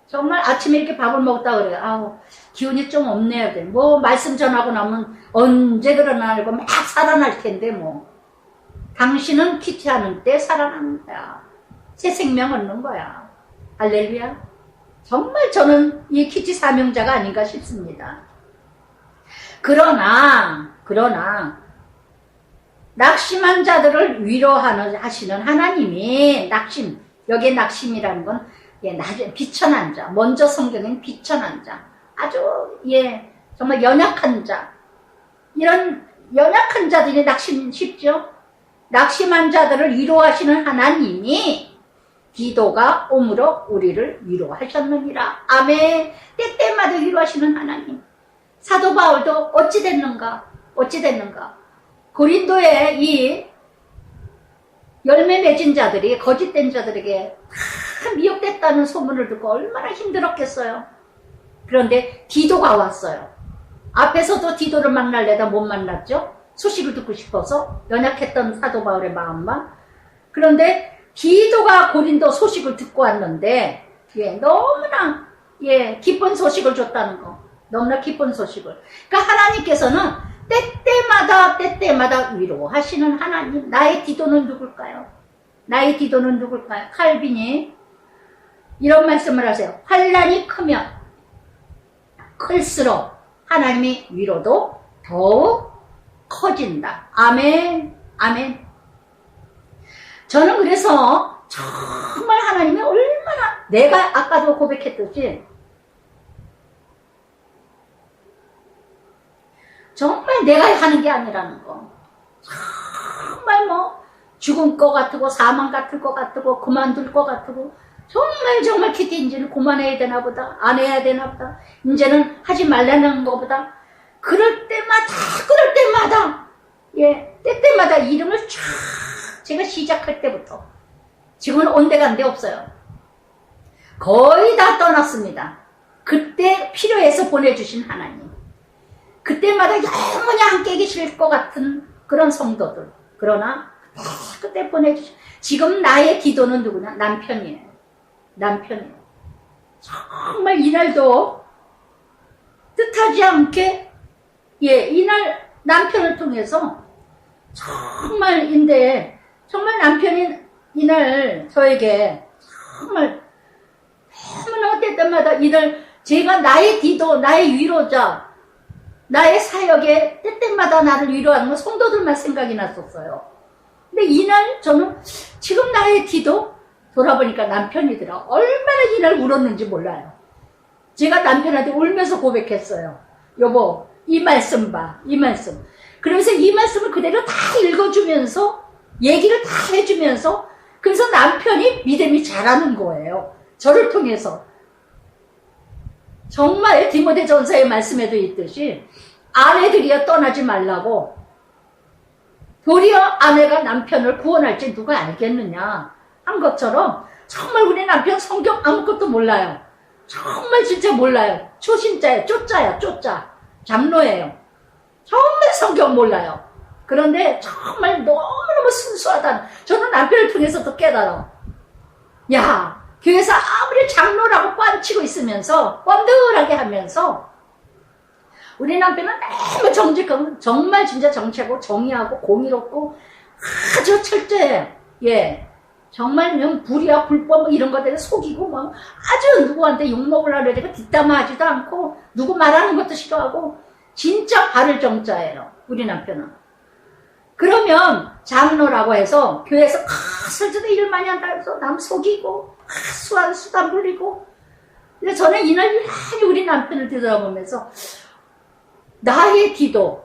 정말 아침에 이렇게 밥을 먹다 그래요. 아우 기운이 좀 없네요. 뭐 말씀 전하고 나면 언제 그러나 알고 막 살아날 텐데 뭐. 당신은 퀴티하는 때 살아나는 거야. 새 생명 얻는 거야. 할렐루야. 정말 저는 이 퀴티 사명자가 아닌가 싶습니다. 그러나 낙심한 자들을 하시는 하나님이 여기에 낙심이라는 건 비천한 자, 먼저 성경엔 비천한 자, 아주 정말 연약한 자, 이런 연약한 자들이 낙심 쉽죠? 낙심한 자들을 위로하시는 하나님이 기도가 오므로 우리를 위로하셨느니라. 아멘. 때때마다 위로하시는 하나님. 사도 바울도 어찌됐는가? 고린도의 이 열매 맺은 자들이 거짓된 자들에게 다 미혹됐다는 소문을 듣고 얼마나 힘들었겠어요. 그런데 디도가 왔어요. 앞에서도 디도를 만나려다 못 만났죠. 소식을 듣고 싶어서 연약했던 사도 바울의 마음만. 그런데 디도가 고린도 소식을 듣고 왔는데 너무나 기쁜 소식을 줬다는 거. 너무나 기쁜 소식을. 그러니까 하나님께서는 때때마다 위로하시는 하나님. 나의 디도는 누굴까요? 칼빈이 이런 말씀을 하세요. 환난이 크면 클수록 하나님의 위로도 더욱 커진다. 아멘. 저는 그래서 정말 하나님이 얼마나 내가 아까도 고백했듯이 정말 내가 하는 게 아니라는 거. 정말 죽은 것 같고 사망 같을 것 같고 그만둘 것 같고 정말 퀴티인지는 그만해야 되나 보다. 안 해야 되나 보다. 이제는 하지 말라는 것보다 그럴 때마다 때때마다 이름을 쫙 제가 시작할 때부터 지금은 온데간데 없어요. 거의 다 떠났습니다. 그때 필요해서 보내주신 하나님. 그때마다 영원히 함께 계실 것 같은 그런 성도들. 그러나 그때 보내주신 지금 나의 기도는 누구냐? 남편이에요. 남편이에요. 정말 이날도 뜻하지 않게 이날 남편을 통해서 정말 남편이 이날 저에게 정말 너무나 때때마다 이날 제가 나의 기도, 나의 위로자, 나의 사역에 때때마다 나를 위로하는 건 성도들만 생각이 났었어요. 근데 이날 저는 지금 나의 기도 돌아보니까 남편이더라. 얼마나 이날 울었는지 몰라요. 제가 남편한테 울면서 고백했어요. 여보, 이 말씀 봐, 이 말씀. 그러면서 이 말씀을 그대로 다 읽어주면서 얘기를 다 해주면서 그래서 남편이 믿음이 자라는 거예요. 저를 통해서. 정말 디모데전서의 말씀에도 있듯이 아내들이여 떠나지 말라고 도리어 아내가 남편을 구원할지 누가 알겠느냐 한 것처럼 정말 우리 남편 성경 아무것도 몰라요. 정말 진짜 몰라요. 초신자예요. 쪼짜야, 쪼짜. 장로예요. 정말 성경 몰라요. 그런데 정말 너무너무 순수하다. 저는 남편을 통해서도 깨달아. 야, 교회에서 아무리 장로라고 꽝치고 있으면서 뻔들하게 하면서 우리 남편은 너무 정직하고 정말 진짜 정치하고 정의하고 공의롭고 아주 철저해요. 예. 정말 불의와 불법 이런 것들에 속이고 막 아주 누구한테 욕먹으려고 그러니까 뒷담화하지도 않고 누구 말하는 것도 싫어하고 진짜 바를 정자예요. 우리 남편은. 그러면 장로라고 해서 교회에서 설교도 일 많이 한다 해서 남 속이고 수단 불리고 근데 저는 이날 많이 우리 남편을 뒤돌아보면서 나의 기도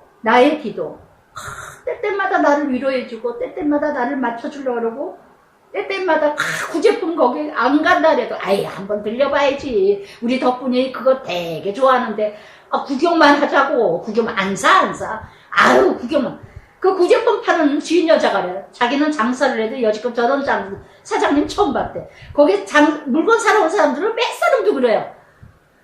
때때마다 나를 위로해주고 때때마다 나를 맞춰주려고 그러고 때때마다 구제품 거기 안 간다 그래도 아이 한번 들려봐야지 우리 덕분에 그거 되게 좋아하는데 구경만 하자고 구경 안 사 아유 구경만 그 구제품 파는 주인 여자가 그래 자기는 장사를 해도 여지껏 저런 사장님 처음 봤대 거기 물건 사러 온 사람들은 몇 사람도 그래요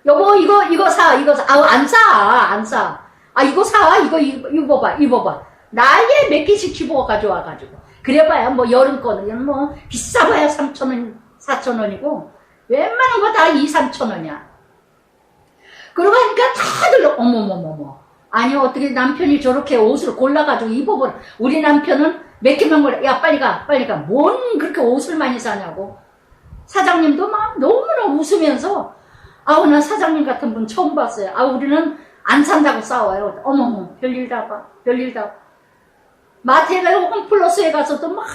여보 이거 사 아우 안 사 이거 사 이거 입어봐 나에 몇 개씩 집어 가져와가지고 그래봐야 뭐 여름 거는 뭐 비싸봐야 3,000원 4,000원이고 웬만한 거 다 2, 3,000원이야 그러고 하니까 다들 어머머머머 아니 어떻게 남편이 저렇게 옷을 골라가지고 입어버려 우리 남편은 몇 개만 골라 야 빨리 가 뭔 그렇게 옷을 많이 사냐고 사장님도 막 너무너무 웃으면서 아우 난 사장님 같은 분 처음 봤어요 우리는 안 산다고 싸워요 어머머 별일 다 봐 마트에 가서 홈플러스에 가서도 막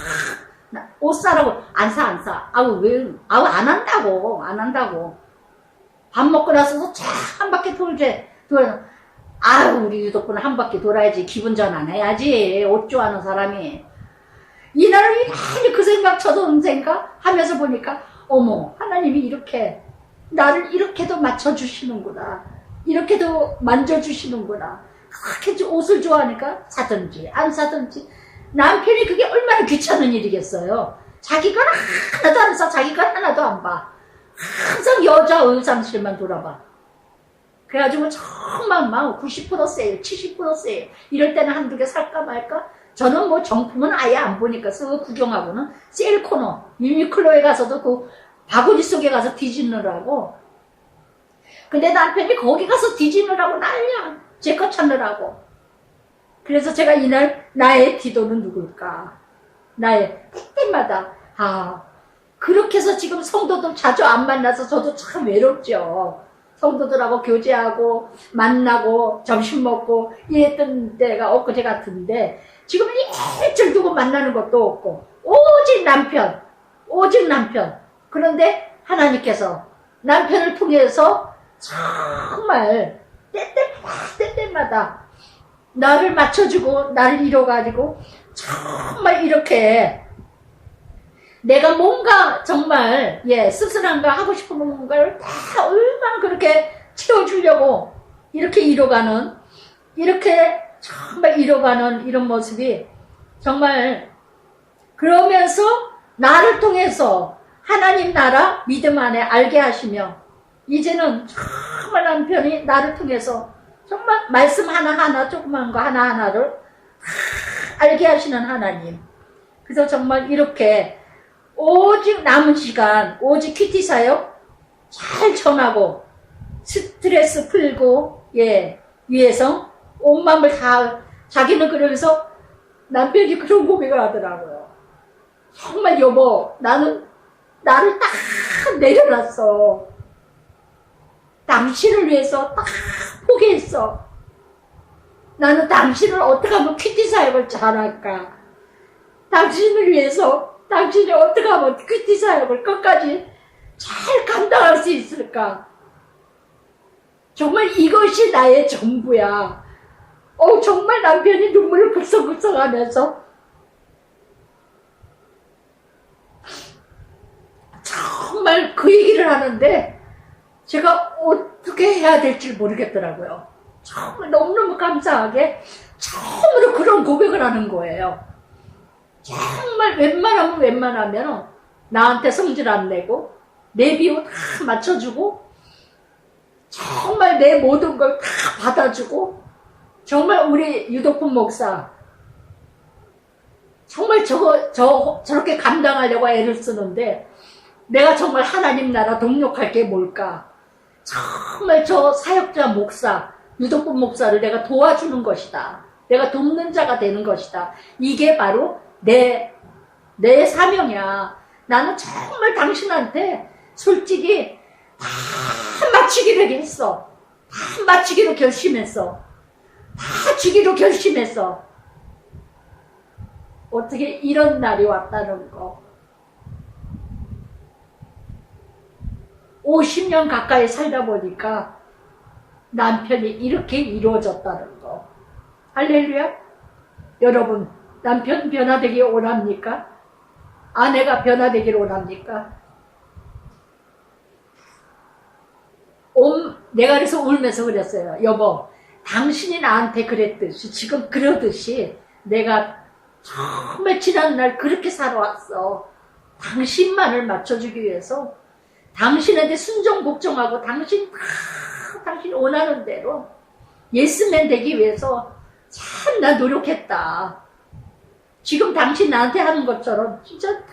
옷 사라고 안 사 아우 안 한다고 밥 먹고 나서도 쫙 한 바퀴 돌아 우리 덕분에 한 바퀴 돌아야지 기분 전환 해야지 옷 좋아하는 사람이 이날은 많이 그 생각 저도 생각 하면서 보니까 어머 하나님이 이렇게 나를 이렇게도 맞춰주시는구나 이렇게도 만져주시는구나 그렇게 옷을 좋아하니까 사든지 안 사든지 남편이 그게 얼마나 귀찮은 일이겠어요 자기 건 하나도 안 사 자기 건 하나도 안 봐 항상 여자 의상실만 돌아봐 그래가지고 정말 막 90% 세일 70% 세일 이럴 때는 한두 개 살까 말까 저는 뭐 정품은 아예 안 보니까 쓱 구경하고는 세일 코너 유니클로에 가서도 그 바구니 속에 가서 뒤지느라고 근데 남편이 거기 가서 뒤지느라고 난리야 제 거 찾느라고 그래서 제가 이날 나의 기도는 누굴까 나의 때마다 그렇게 해서 지금 성도들 자주 안 만나서 저도 참 외롭죠 성도들하고 교제하고 만나고 점심 먹고 이랬던 때가 엊그제 같은데 지금은 일주일 두고 만나는 것도 없고 오직 남편 그런데 하나님께서 남편을 통해서 정말 때때마다 나를 맞춰주고 나를 이뤄가지고 정말 이렇게 내가 뭔가 정말 쓸쓸한가 하고 싶은 뭔가를 다 얼마나 그렇게 채워주려고 이렇게 이뤄가는 이런 모습이 정말 그러면서 나를 통해서 하나님 나라 믿음 안에 알게 하시며 이제는 정말 남편이 나를 통해서 정말 말씀 하나하나 조그만 거 하나하나를 알게 하시는 하나님. 그래서 정말 이렇게 오직 남은 시간 오직 큐티 사역 잘 전하고 스트레스 풀고 위해서 온 마음을 다 자기는 그러면서 남편이 그런 고백을 하더라고요. 정말 여보 나는 나를 딱 내려놨어. 당신을 위해서 딱 포기했어. 나는 당신을 어떻게 하면 큐티 사역을 잘할까? 당신을 위해서 당신이 어떻게 하면 큐티 사역을 끝까지 잘 감당할 수 있을까? 정말 이것이 나의 전부야. 정말 남편이 눈물을 글썽글썽 하면서 정말 그 얘기를 하는데 제가 어떻게 해야 될지 모르겠더라고요. 정말 너무너무 감사하게 처음으로 그런 고백을 하는 거예요. 정말 웬만하면 나한테 성질 안 내고 내 비호 다 맞춰주고 정말 내 모든 걸 다 받아주고 정말 우리 유도푼 목사 정말 저렇게 감당하려고 애를 쓰는데 내가 정말 하나님 나라 동력할 게 뭘까? 정말 저 사역자 목사, 유도푼 목사를 내가 도와주는 것이다. 내가 돕는 자가 되는 것이다. 이게 바로 내 사명이야. 나는 정말 당신한테 솔직히 다 마치기로 했어. 다 마치기로 결심했어. 다 주기로 결심했어. 어떻게 이런 날이 왔다는 거. 50년 가까이 살다 보니까 남편이 이렇게 이루어졌다는 거. 할렐루야. 여러분 남편 변화되기 원합니까? 아내가 변화되기를 원합니까? 내가 그래서 울면서 그랬어요. 여보 당신이 나한테 그랬듯이 지금 그러듯이 내가 정말 지난날 그렇게 살아왔어. 당신만을 맞춰주기 위해서 당신한테 순종 복종하고 당신 원하는 대로 예스맨 되기 위해서 참 나 노력했다. 지금 당신 나한테 하는 것처럼 진짜 다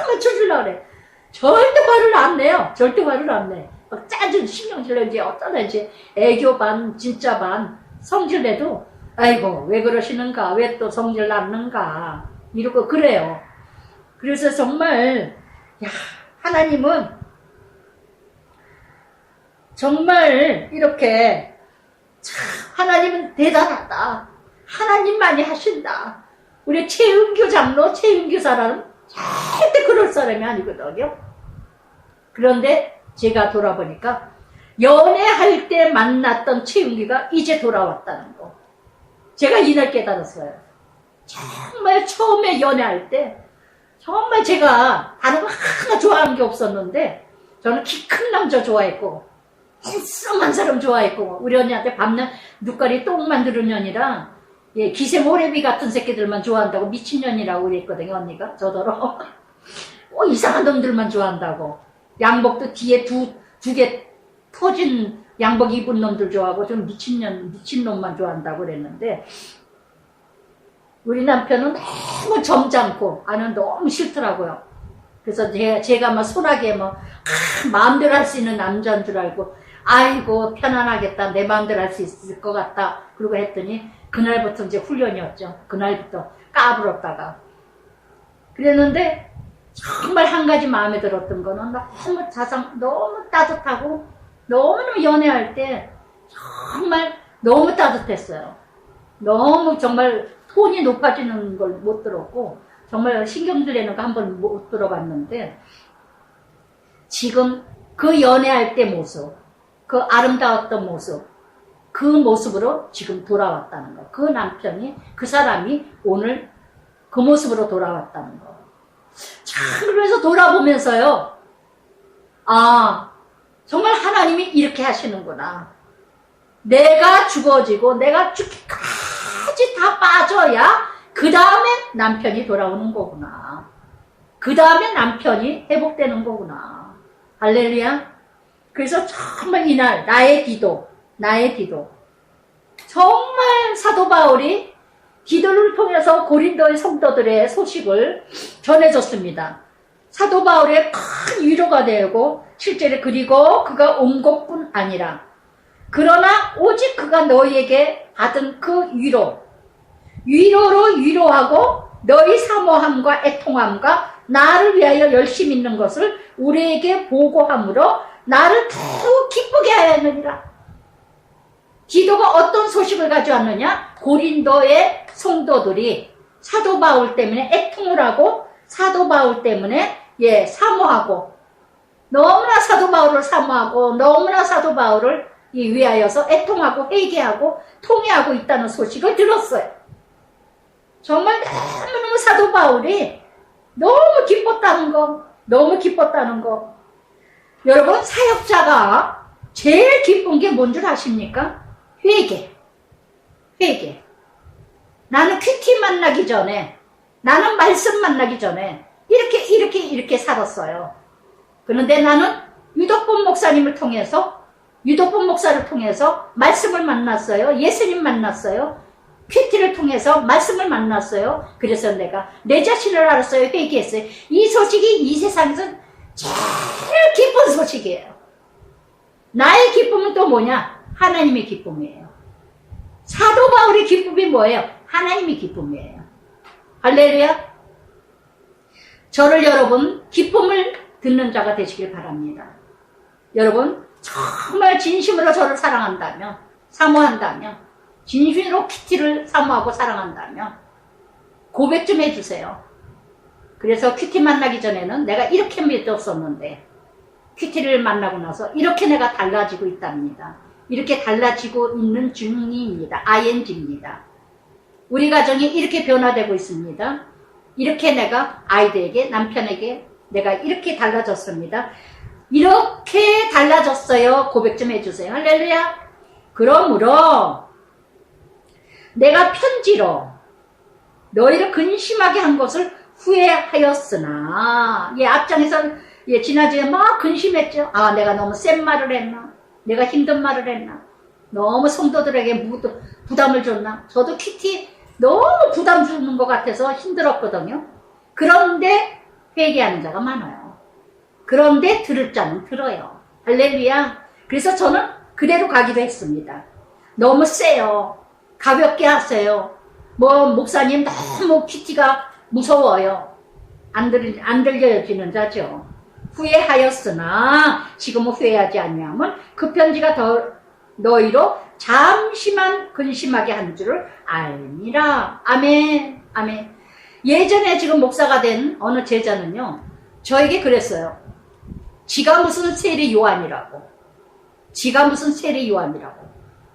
맞춰주려고 그래. 절대 화를 안 내요. 절대 화를 안 내. 막 짜증 신경질 내지 어쩌는지 애교 반 진짜 반 성질 내도 아이고 왜 그러시는가 왜 또 성질 났는가 이러고 그래요. 그래서 정말 하나님은 정말 이렇게 하나님은 대단하다. 하나님만이 하신다. 우리 최은규 장로 최은규 사람은 절대 그럴 사람이 아니거든요. 그런데 제가 돌아보니까 연애할 때 만났던 최은규가 이제 돌아왔다는 거. 제가 이날 깨달았어요. 정말 처음에 연애할 때 정말 제가 다른 거 하나 좋아하는 게 없었는데 저는 키 큰 남자 좋아했고 핸섬한 사람 좋아했고 우리 언니한테 밤낮 눈깔이 똥 만드는 년이랑 기생 오래비 같은 새끼들만 좋아한다고 미친년이라고 그랬거든요. 언니가 저더러 이상한 놈들만 좋아한다고. 양복도 뒤에 두 개 터진 양복 입은 놈들 좋아하고 좀 미친놈만 좋아한다고 그랬는데 우리 남편은 너무 점잖고 나는 너무 싫더라고요. 그래서 제가 막 소나게 마음대로 할 수 있는 남자인 줄 알고 아이고 편안하겠다 내 마음대로 할 수 있을 것 같다 그러고 했더니 그날부터 이제 훈련이었죠. 그날부터 까불었다가 그랬는데 정말 한 가지 마음에 들었던 거는 너무 따뜻하고 너무너무 연애할 때 정말 너무 따뜻했어요. 너무 정말 톤이 높아지는 걸 못 들었고 정말 신경질 내는 거 한번 못 들어봤는데 지금 그 연애할 때 모습 그 아름다웠던 모습 그 모습으로 지금 돌아왔다는 거. 그 남편이 그 사람이 오늘 그 모습으로 돌아왔다는 거. 참 그래서 돌아보면서요. 정말 하나님이 이렇게 하시는구나. 내가 죽어지고 내가 죽기까지 다 빠져야 그 다음에 남편이 돌아오는 거구나. 그 다음에 남편이 회복되는 거구나. 할렐루야. 그래서 정말 이날 나의 기도 정말 사도 바울이 기도를 통해서 고린도의 성도들의 소식을 전해줬습니다. 사도 바울의 큰 위로가 되고 실제로 그리고 그가 온 것뿐 아니라 그러나 오직 그가 너희에게 받은 그 위로로 위로하고 너희 사모함과 애통함과 나를 위하여 열심히 있는 것을 우리에게 보고함으로 나를 더욱 기쁘게 하였느니라. 기도가 어떤 소식을 가져왔느냐? 고린도의 성도들이 사도 바울 때문에 애통을 하고 사도 바울 때문에 사모하고 너무나 사도 바울을 사모하고 너무나 사도 바울을 위하여서 애통하고 회개하고 통회하고 있다는 소식을 들었어요. 정말 너무너무 사도 바울이 너무 기뻤다는 거. 여러분, 사역자가 제일 기쁜 게 뭔 줄 아십니까? 회개. 나는 큐티 만나기 전에, 나는 말씀 만나기 전에 이렇게 살았어요. 그런데 나는 유덕본 목사를 통해서 말씀을 만났어요. 예수님 만났어요. 큐티를 통해서 말씀을 만났어요. 그래서 내가 내 자신을 알았어요. 회개했어요. 이 소식이 이 세상에서 제일 기쁜 소식이에요. 나의 기쁨은 또 뭐냐? 하나님의 기쁨이에요. 사도 바울의 기쁨이 뭐예요? 하나님의 기쁨이에요. 할렐루야. 저를 여러분 기쁨을 듣는 자가 되시길 바랍니다. 여러분 정말 진심으로 저를 사랑한다면, 사모한다면, 진심으로 큐티를 사모하고 사랑한다면 고백 좀 해주세요. 그래서 큐티 만나기 전에는 내가 이렇게 믿었었는데 큐티를 만나고 나서 이렇게 내가 달라지고 있답니다. 이렇게 달라지고 있는 중입니다. ing입니다. 우리 가정이 이렇게 변화되고 있습니다. 이렇게 내가 아이들에게, 남편에게 내가 이렇게 달라졌습니다. 이렇게 달라졌어요. 고백 좀 해주세요. 할렐루야. 그러므로 내가 편지로 너희를 근심하게 한 것을 후회하였으나, 앞장에서 지난주에 막 근심했죠. 아, 내가 너무 센 말을 했나? 내가 힘든 말을 했나? 너무 성도들에게 부담을 줬나? 저도 큐티 너무 부담 주는 것 같아서 힘들었거든요. 그런데 회개하는 자가 많아요. 그런데 들을 자는 들어요. 할렐루야. 그래서 저는 그대로 가기도 했습니다. 너무 세요. 가볍게 하세요. 목사님 너무 큐티가 무서워요. 안 들려지는 자죠. 후회하였으나 지금은 후회하지 아니하면 그 편지가 너희로 잠시만 근심하게 한 줄을 알미라. 아멘. 아멘. 예전에 지금 목사가 된 어느 제자는요, 저에게 그랬어요. 지가 무슨 세례 요한이라고.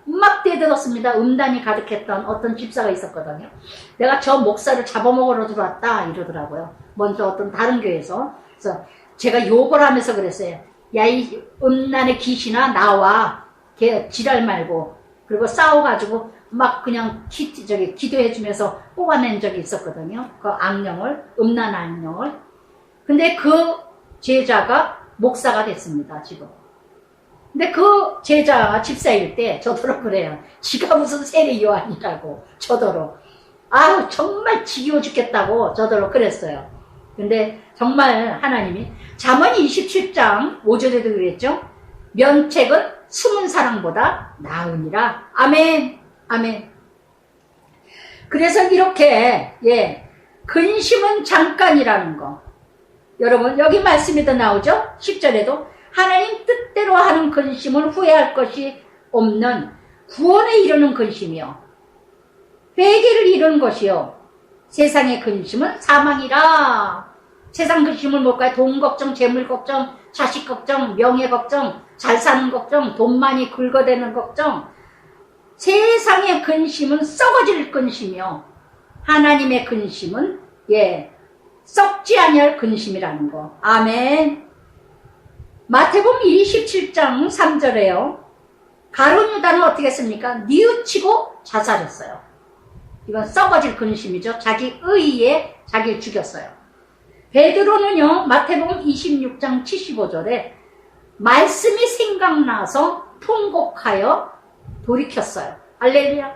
막 대들었습니다. 음란이 가득했던 어떤 집사가 있었거든요. 내가 저 목사를 잡아먹으러 들어왔다 이러더라고요. 먼저 어떤 다른 교회에서. 그래서 제가 욕을 하면서 그랬어요. 야, 이 음란의 귀신아, 나와. 걔 지랄 말고. 그리고 싸워가지고 막 그냥 기도해주면서 뽑아낸 적이 있었거든요. 그 악령을, 음란 악령을. 근데 그 제자가 목사가 됐습니다, 지금. 근데 그 제자가 집사일 때 저더러 그래요. 지가 무슨 세례 요한이라고, 저더러. 아우, 정말 지겨워 죽겠다고 저더러 그랬어요. 근데 정말 하나님이 잠언 27장 5절에도 그랬죠. 면책은 숨은 사랑보다 나으니라. 아멘. 아멘. 그래서 이렇게 근심은 잠깐이라는 거. 여러분 여기 말씀에도 나오죠. 10절에도 하나님 뜻대로 하는 근심은 후회할 것이 없는 구원에 이르는 근심이요, 회개를 이루는 것이요, 세상의 근심은 사망이라. 세상 근심을 뭘까요? 돈 걱정, 재물 걱정, 자식 걱정, 명예 걱정, 잘 사는 걱정, 돈 많이 긁어대는 걱정. 세상의 근심은 썩어질 근심이요, 하나님의 근심은 썩지 아니할 근심이라는 거. 아멘. 마태복음 27장 3절에요. 가룟 유다는 어떻게 했습니까? 뉘우치고 자살했어요. 이건 썩어질 근심이죠. 자기 의의에 자기를 죽였어요. 베드로는요, 마태복음 26장 75절에 말씀이 생각나서 통곡하여 돌이켰어요. 할렐루야.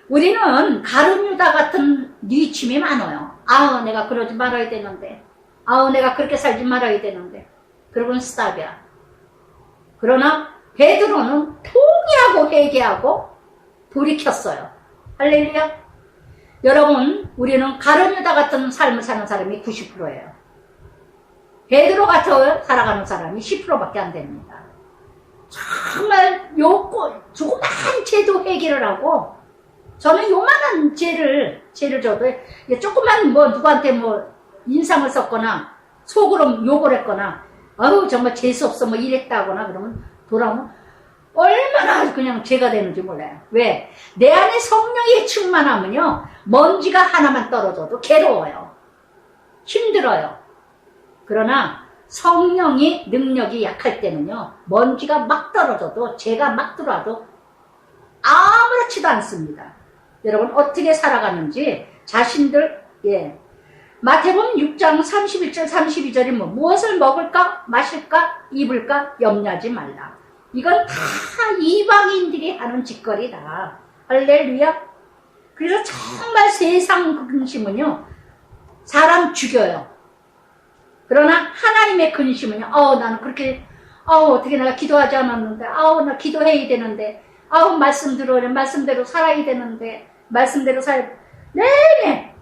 우리는 가룟유다 같은 뉘침이 많아요. 아우, 내가 그러지 말아야 되는데. 아우, 내가 그렇게 살지 말아야 되는데. 그러고는 스탑이야. 그러나 베드로는 포기하고 회개하고 돌이켰어요. 할렐루야. 여러분, 우리는 가룟유다 같은 삶을 사는 사람이 90%예요. 베드로 같아 살아가는 사람이 10%밖에 안 됩니다. 정말 조그만 죄도 회개를 하고, 저는 요만한 죄를 져도 조그만 누구한테 인상을 썼거나 속으로 욕을 했거나, 아유 정말 재수없어 이랬다거나 그러면 돌아오면 얼마나 그냥 죄가 되는지 몰라요. 왜? 내 안에 성령이 충만하면요, 먼지가 하나만 떨어져도 괴로워요. 힘들어요. 그러나 성령이 능력이 약할 때는요, 먼지가 막 떨어져도, 죄가 막 들어와도 아무렇지도 않습니다. 여러분, 어떻게 살아가는지 자신들, 마태복음 6장 31절 32절이 무엇을 먹을까 마실까 입을까 염려하지 말라. 이건 다 이방인들이 하는 짓거리다. 할렐루야. 그래서 정말 세상 근심은요, 사람 죽여요. 그러나 하나님의 근심은요, 나는 그렇게, 어떻게 내가 기도하지 않았는데, 나 기도해야 되는데, 말씀대로 살아야 되는데, 말씀대로 네네.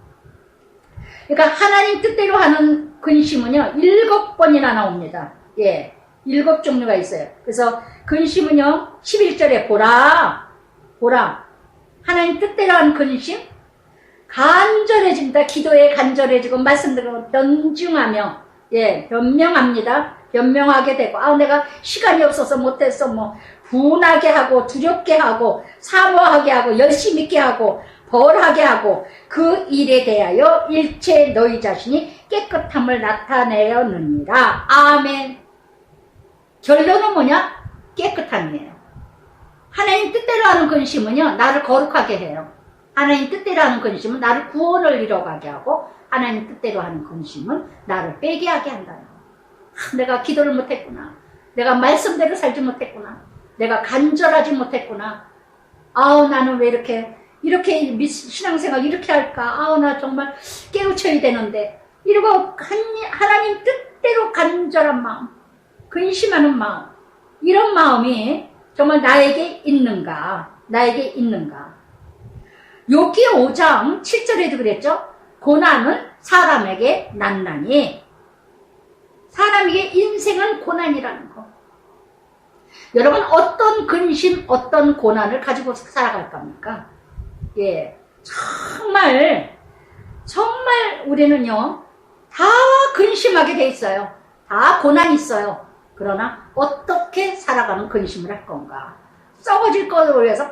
그러니까 하나님 뜻대로 하는 근심은요, 7번이나 나옵니다. 7 종류가 있어요. 그래서 근심은요, 11절에 보라. 하나님 뜻대로 하는 근심, 간절해집니다. 기도에 간절해지고, 말씀대로 변증하며, 변명합니다. 변명하게 되고, 내가 시간이 없어서 못했어, 분하게 하고, 두렵게 하고, 사모하게 하고, 열심히 있게 하고, 벌하게 하고, 그 일에 대하여 일체 너희 자신이 깨끗함을 나타내었느니라. 아멘. 결론은 뭐냐? 깨끗함이에요. 하나님 뜻대로 하는 근심은요, 나를 거룩하게 해요. 하나님 뜻대로 하는 근심은 나를 구원을 이뤄가게 하고, 하나님 뜻대로 하는 근심은 나를 빼게 하게 한다요. 내가 기도를 못했구나. 내가 말씀대로 살지 못했구나. 내가 간절하지 못했구나. 나는 왜 이렇게 신앙생활 이렇게 할까? 나 정말 깨우쳐야 되는데. 이러고 하나님 뜻대로 간절한 마음, 근심하는 마음, 이런 마음이 정말 나에게 있는가? 욥기 5장 7절에도 그랬죠? 고난은 사람에게 난나니. 사람에게 인생은 고난이라는 거. 여러분, 어떤 근심, 어떤 고난을 가지고 살아갈 겁니까? 정말 우리는요, 다 근심하게 돼 있어요. 다 고난이 있어요. 그러나 어떻게 살아가는 근심을 할 건가? 썩어질 거로 해서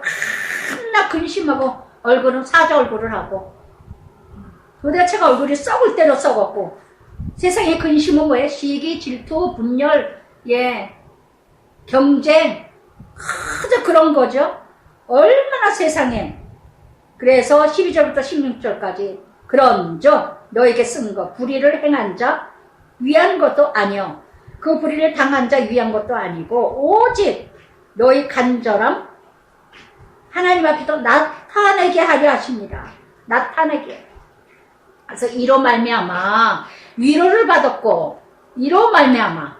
맨날 근심하고, 얼굴은 사자 얼굴을 하고, 도대체가 얼굴이 썩을 대로 썩었고, 세상의 근심은 뭐예요? 시기, 질투, 분열, 경쟁, 아주 그런 거죠. 얼마나 세상에. 그래서 12절부터 16절까지 그런즉 너에게 쓴 것, 불의를 행한 자 위한 것도 아니요, 그 불의를 당한 자 위한 것도 아니고, 오직 너희 간절함 하나님 앞에서 나타내게 하려 하십니다. 나타내게. 그래서 이로 말미암아 위로를 받았고, 이로 말미암아.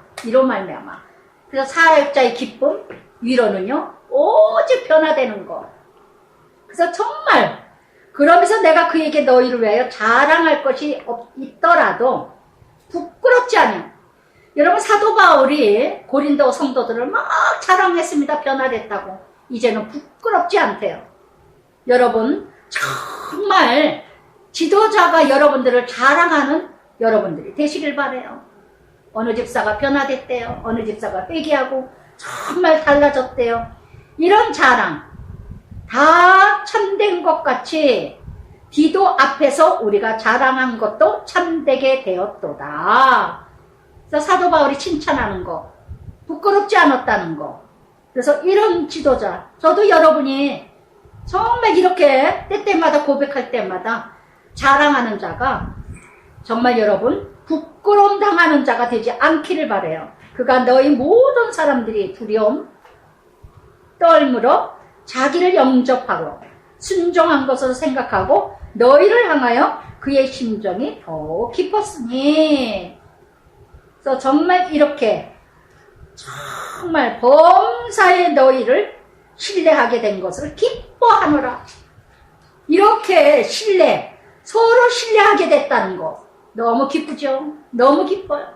그래서 사역자의 기쁨, 위로는요, 오직 변화되는 거. 그래서 정말, 그러면서 내가 그에게 너희를 위하여 자랑할 것이 있더라도 부끄럽지 않아요. 여러분, 사도 바울이 고린도 성도들을 막 자랑했습니다. 변화됐다고. 이제는 부끄럽지 않대요. 여러분, 정말 지도자가 여러분들을 자랑하는 여러분들이 되시길 바라요. 어느 집사가 변화됐대요. 어느 집사가 회개하고 정말 달라졌대요. 이런 자랑 다 참된 것 같이 디도 앞에서 우리가 자랑한 것도 참되게 되었도다. 그래서 사도 바울이 칭찬하는 거, 부끄럽지 않았다는 거. 그래서 이런 지도자, 저도 여러분이 정말 이렇게 때때마다 고백할 때마다 자랑하는 자가 정말 여러분 부끄러움 당하는 자가 되지 않기를 바라요. 그가 너희 모든 사람들이 두려움, 떨므로 자기를 영접하고 순종한 것으로 생각하고 너희를 향하여 그의 심정이 더욱 깊었으니. 그래서 정말 이렇게 정말 범사에 너희를 신뢰하게 된 것을 기뻐하노라. 이렇게 서로 신뢰하게 됐다는 거 너무 기쁘죠? 너무 기뻐요.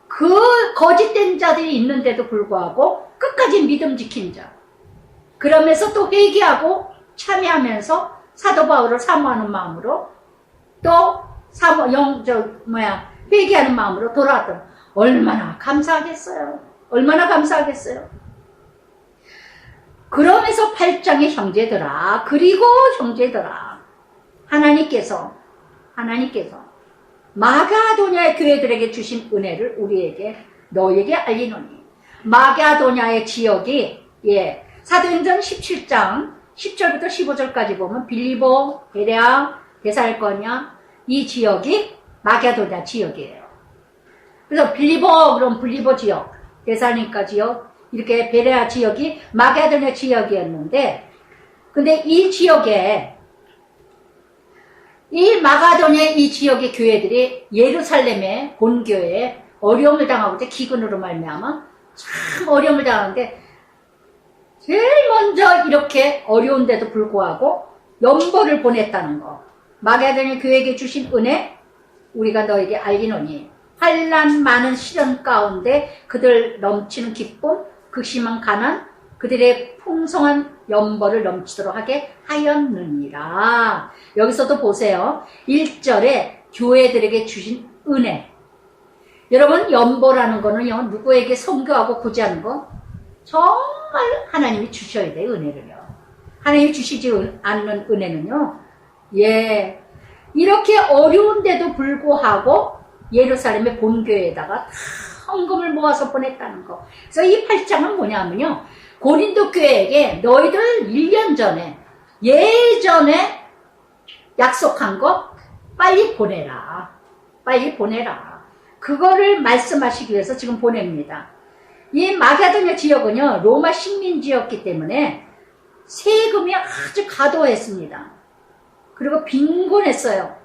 그 거짓된 자들이 있는데도 불구하고 끝까지 믿음 지킨 자. 그러면서 또 회개하고 참여하면서 사도 바울을 사모하는 마음으로 또 회개하는 마음으로 돌아왔던, 얼마나 감사하겠어요. 얼마나 감사하겠어요. 그러면서 8장의 형제들아, 그리고 형제들아, 하나님께서 마가도냐의 교회들에게 주신 은혜를 너희에게 알리노니. 마가도냐의 지역이 사도행전 17장 10절부터 15절까지 보면 빌리보, 베레아, 데살거냐, 이 지역이 마가도냐 지역이에요. 그래서 빌리보 지역, 데살로니가 지역, 이렇게 베레아 지역이 마가도냐 지역이었는데, 근데 이 마가도냐 이 지역의 교회들이 예루살렘의 본교회에 어려움을 당하고 있대. 기근으로 말미암아 참 어려움을 당하는데, 제일 먼저 이렇게 어려운데도 불구하고 연보를 보냈다는 거. 마가도냐 교회에게 주신 은혜, 우리가 너에게 알리노니. 환난 많은 시련 가운데 그들 넘치는 기쁨, 극심한 가난, 그들의 풍성한 연보를 넘치도록 하게 하였느니라. 여기서도 보세요. 1절에 교회들에게 주신 은혜. 여러분, 연보라는 거는요, 누구에게 선교하고 구제하는 거 정말 하나님이 주셔야 돼요. 은혜를요. 하나님이 주시지 않는 은혜는요, 이렇게 어려운데도 불구하고 예루살렘의 본교회에다가 헌금을 모아서 보냈다는 거. 그래서 이 8장은 뭐냐면요, 고린도 교회에게 너희들 1년 전에 예전에 약속한 거 빨리 보내라. 빨리 보내라. 그거를 말씀하시기 위해서 지금 보냅니다. 이 마가도냐 지역은요, 로마 식민지였기 때문에 세금이 아주 과도했습니다. 그리고 빈곤했어요.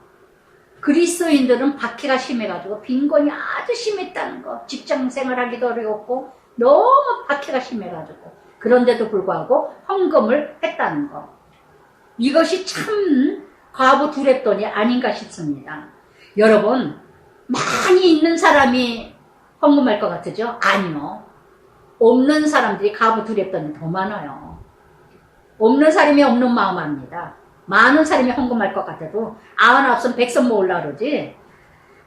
그리스도인들은 박해가 심해가지고 빈곤이 아주 심했다는 거. 직장 생활하기도 어려웠고 너무 박해가 심해가지고, 그런데도 불구하고 헌금을 했다는 거. 이것이 참 과부 두렵돈이 아닌가 싶습니다. 여러분, 많이 있는 사람이 헌금할 것 같으죠? 아니요. 없는 사람들이 과부 두렵돈이 더 많아요. 없는 사람이 없는 마음 압니다. 많은 사람이 헌금할 것 같아도 99선 100선 모으려고 그러지.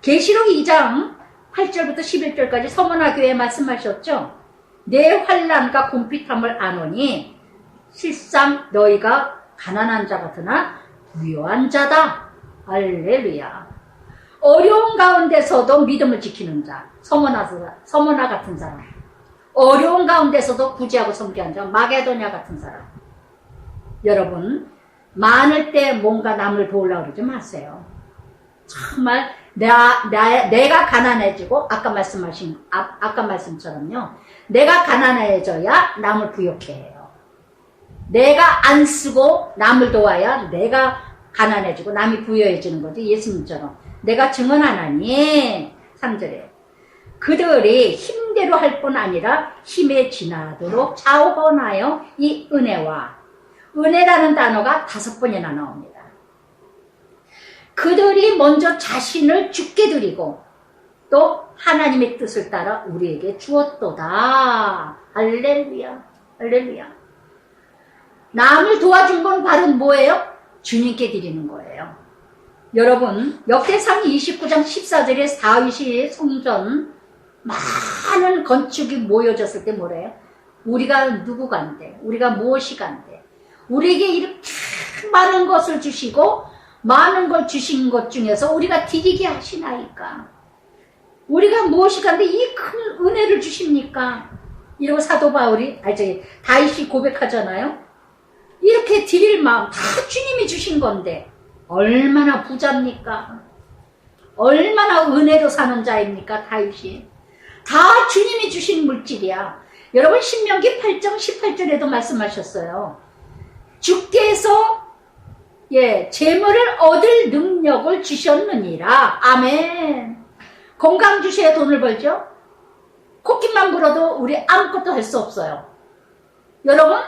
계시록 2장 8절부터 11절까지 서머나 교회에 말씀하셨죠. 내 환난과 궁핍함을 아노니 실상 너희가 가난한 자 같으나 부유한 자다. 할렐루야. 어려운 가운데서도 믿음을 지키는 자, 서머나 같은 사람. 어려운 가운데서도 구제하고 섬기는 자, 마게도냐 같은 사람. 여러분, 많을 때 뭔가 남을 도우려고 그러지 마세요. 정말 내가 가난해지고, 아까 말씀처럼요, 내가 가난해져야 남을 부욕해 해요. 내가 안 쓰고 남을 도와야 내가 가난해지고 남이 부유해지는 거지. 예수님처럼 내가 증언 안 하니. 3절에 그들이 힘대로 할 뿐 아니라 힘에 지나도록 자원하여 이 은혜라는 단어가 5번이나 나옵니다. 그들이 먼저 자신을 주께 드리고 또 하나님의 뜻을 따라 우리에게 주었도다. 할렐루야. 할렐루야. 남을 도와준 건 바로 뭐예요? 주님께 드리는 거예요. 여러분, 역대상 29장 14절에 다윗이 성전 많은 건축이 모여졌을 때 뭐래요? 우리가 누구가 안 돼? 우리가 무엇이가 안 돼? 우리에게 이렇게 많은 것을 주시고 많은 걸 주신 것 중에서 우리가 드리게 하시나이까? 우리가 무엇이가 안 돼? 이 큰 은혜를 주십니까? 이러고 사도 다윗이 고백하잖아요. 이렇게 드릴 마음 다 주님이 주신 건데 얼마나 부자입니까? 얼마나 은혜로 사는 자입니까? 다윗이. 다 주님이 주신 물질이야. 여러분 신명기 8장 18절에도 말씀하셨어요. 주께서 재물을 얻을 능력을 주셨느니라. 아멘. 건강 주셔야 돈을 벌죠. 코끼만 불어도 우리 아무것도 할 수 없어요. 여러분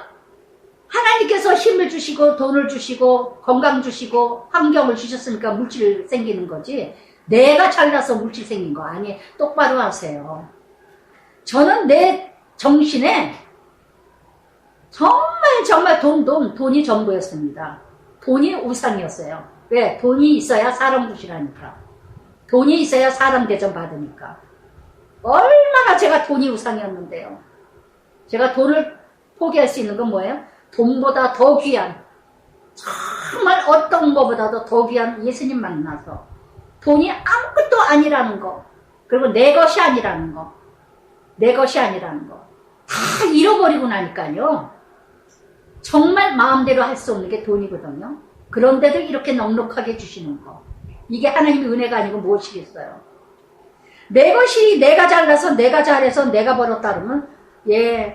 하나님께서 힘을 주시고 돈을 주시고 건강 주시고 환경을 주셨으니까 물질 생기는 거지, 내가 잘나서 물질 생긴 거 아니. 똑바로 하세요. 저는 내 정신에 정말 돈이 전부였습니다. 돈이 우상이었어요. 왜? 돈이 있어야 사람 구실하니까. 돈이 있어야 사람 대접 받으니까. 얼마나 제가 돈이 우상이었는데요. 제가 돈을 포기할 수 있는 건 뭐예요? 돈보다 더 귀한, 정말 어떤 것보다도 더 귀한 예수님 만나서 돈이 아무것도 아니라는 거, 그리고 내 것이 아니라는 거, 내 것이 아니라는 거 다 잃어버리고 나니까요. 정말 마음대로 할 수 없는 게 돈이거든요. 그런데도 이렇게 넉넉하게 주시는 거, 이게 하나님의 은혜가 아니고 무엇이겠어요. 내 것이 내가 잘나서 내가 잘해서 내가 벌었다 그러면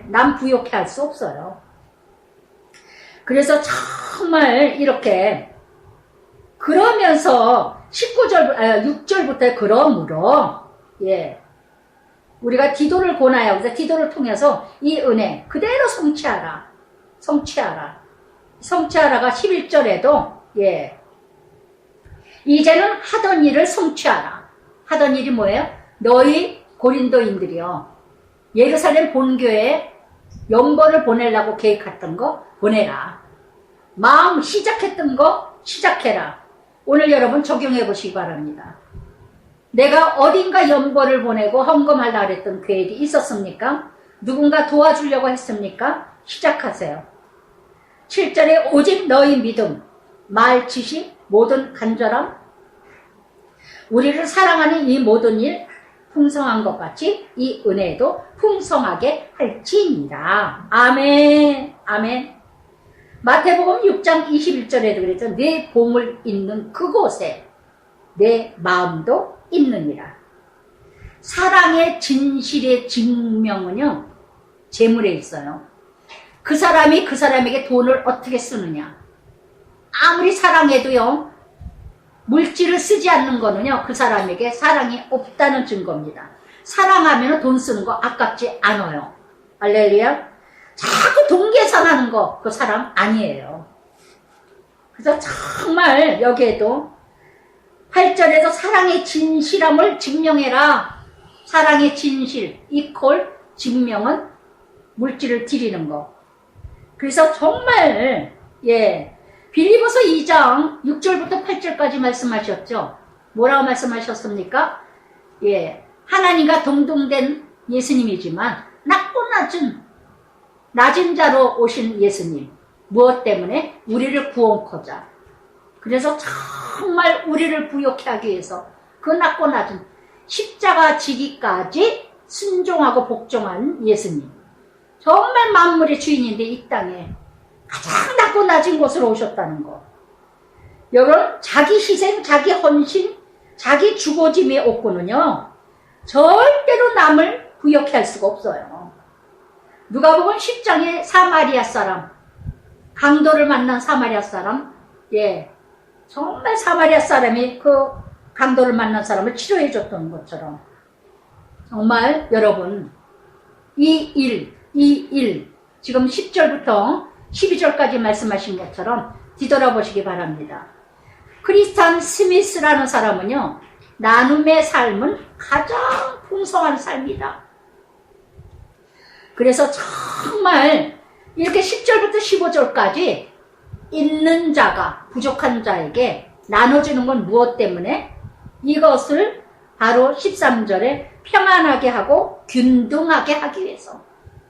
남 부욕해 할 수 없어요. 그래서 정말 이렇게 그러면서 6절부터 그러므로 우리가 디도를 고나요. 그래서 디도를 통해서 이 은혜 그대로 성취하라. 성취하라가 11절에도 이제는 하던 일을 성취하라. 하던 일이 뭐예요? 너희 고린도인들이요, 예루살렘 본교회에 연보를 보내려고 계획했던 거 보내라. 마음 시작했던 거 시작해라. 오늘 여러분 적용해 보시기 바랍니다. 내가 어딘가 연보를 보내고 헌금하려고 했던 계획이 있었습니까? 누군가 도와주려고 했습니까? 시작하세요. 7절에 오직 너희 믿음, 말, 지식, 모든 간절함, 우리를 사랑하는 이 모든 일 풍성한 것 같이 이 은혜도 풍성하게 할지니라. 아멘. 아멘. 마태복음 6장 21절에도 그랬죠. 내 보물 있는 그곳에 내 마음도 있느니라. 사랑의 진실의 증명은요, 재물에 있어요. 그 사람이 그 사람에게 돈을 어떻게 쓰느냐. 아무리 사랑해도요, 물질을 쓰지 않는 거는요, 그 사람에게 사랑이 없다는 증거입니다. 사랑하면 돈 쓰는 거 아깝지 않아요. 할렐루야. 자꾸 돈 계산하는 거, 그 사람 아니에요. 그래서 정말 여기에도 8절에서 사랑의 진실함을 증명해라. 사랑의 진실, 이퀄 증명은 물질을 드리는 거. 그래서 정말 빌립보서 2장 6절부터 8절까지 말씀하셨죠. 뭐라고 말씀하셨습니까? 하나님과 동등된 예수님이지만 낮고 낮은 자로 오신 예수님. 무엇 때문에? 우리를 구원코자. 그래서 정말 우리를 부욕해 하기 위해서 그 낮고 낮은 십자가 지기까지 순종하고 복종한 예수님. 정말 만물의 주인인데 이 땅에 가장 낮고 낮은 곳으로 오셨다는 거. 여러분, 자기 희생, 자기 헌신, 자기 죽어짐의 옥구는요, 절대로 남을 부욕해 할 수가 없어요. 누가복음 10장에 사마리아 사람, 강도를 만난 사마리아 사람, 정말 사마리아 사람이 그 강도를 만난 사람을 치료해 줬던 것처럼, 정말 여러분, 이 일, 지금 10절부터 12절까지 말씀하신 것처럼 뒤돌아보시기 바랍니다. 크리스탄 스미스라는 사람은요, 나눔의 삶은 가장 풍성한 삶이다. 그래서 정말 이렇게 10절부터 15절까지 있는 자가 부족한 자에게 나눠주는 건 무엇 때문에? 이것을 바로 13절에 평안하게 하고 균등하게 하기 위해서.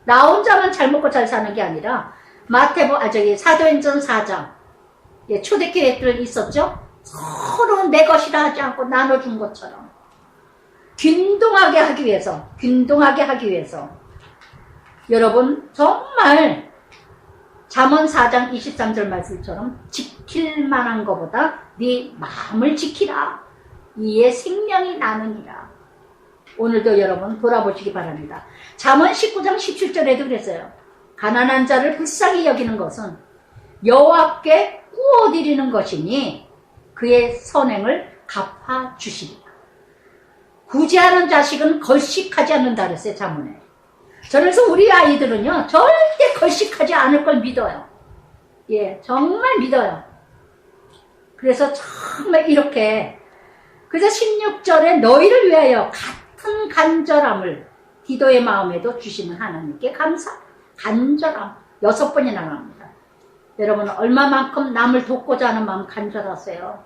나 혼자만 잘 먹고 잘 사는 게 아니라 사도행전 4장 초대교회들 있었죠? 서로 내 것이라 하지 않고 나눠준 것처럼 균등하게 하기 위해서 여러분 정말 잠언 4장 23절 말씀처럼 지킬 만한 것보다 네 마음을 지키라. 이에 생명이 나느니라. 오늘도 여러분 돌아보시기 바랍니다. 잠언 19장 17절에도 그랬어요. 가난한 자를 불쌍히 여기는 것은 여호와께 구워드리는 것이니 그의 선행을 갚아주시리라. 구제하는 자식은 걸식하지 않는다 그랬어요. 잠언에. 그래서 우리 아이들은요 절대 걸식하지 않을 걸 믿어요. 예, 정말 믿어요. 그래서 정말 이렇게, 그래서 16절에 너희를 위하여 같은 간절함을 기도의 마음에도 주시는 하나님께 간절함 6번이나 나옵니다. 여러분 얼마만큼 남을 돕고자 하는 마음 간절하세요?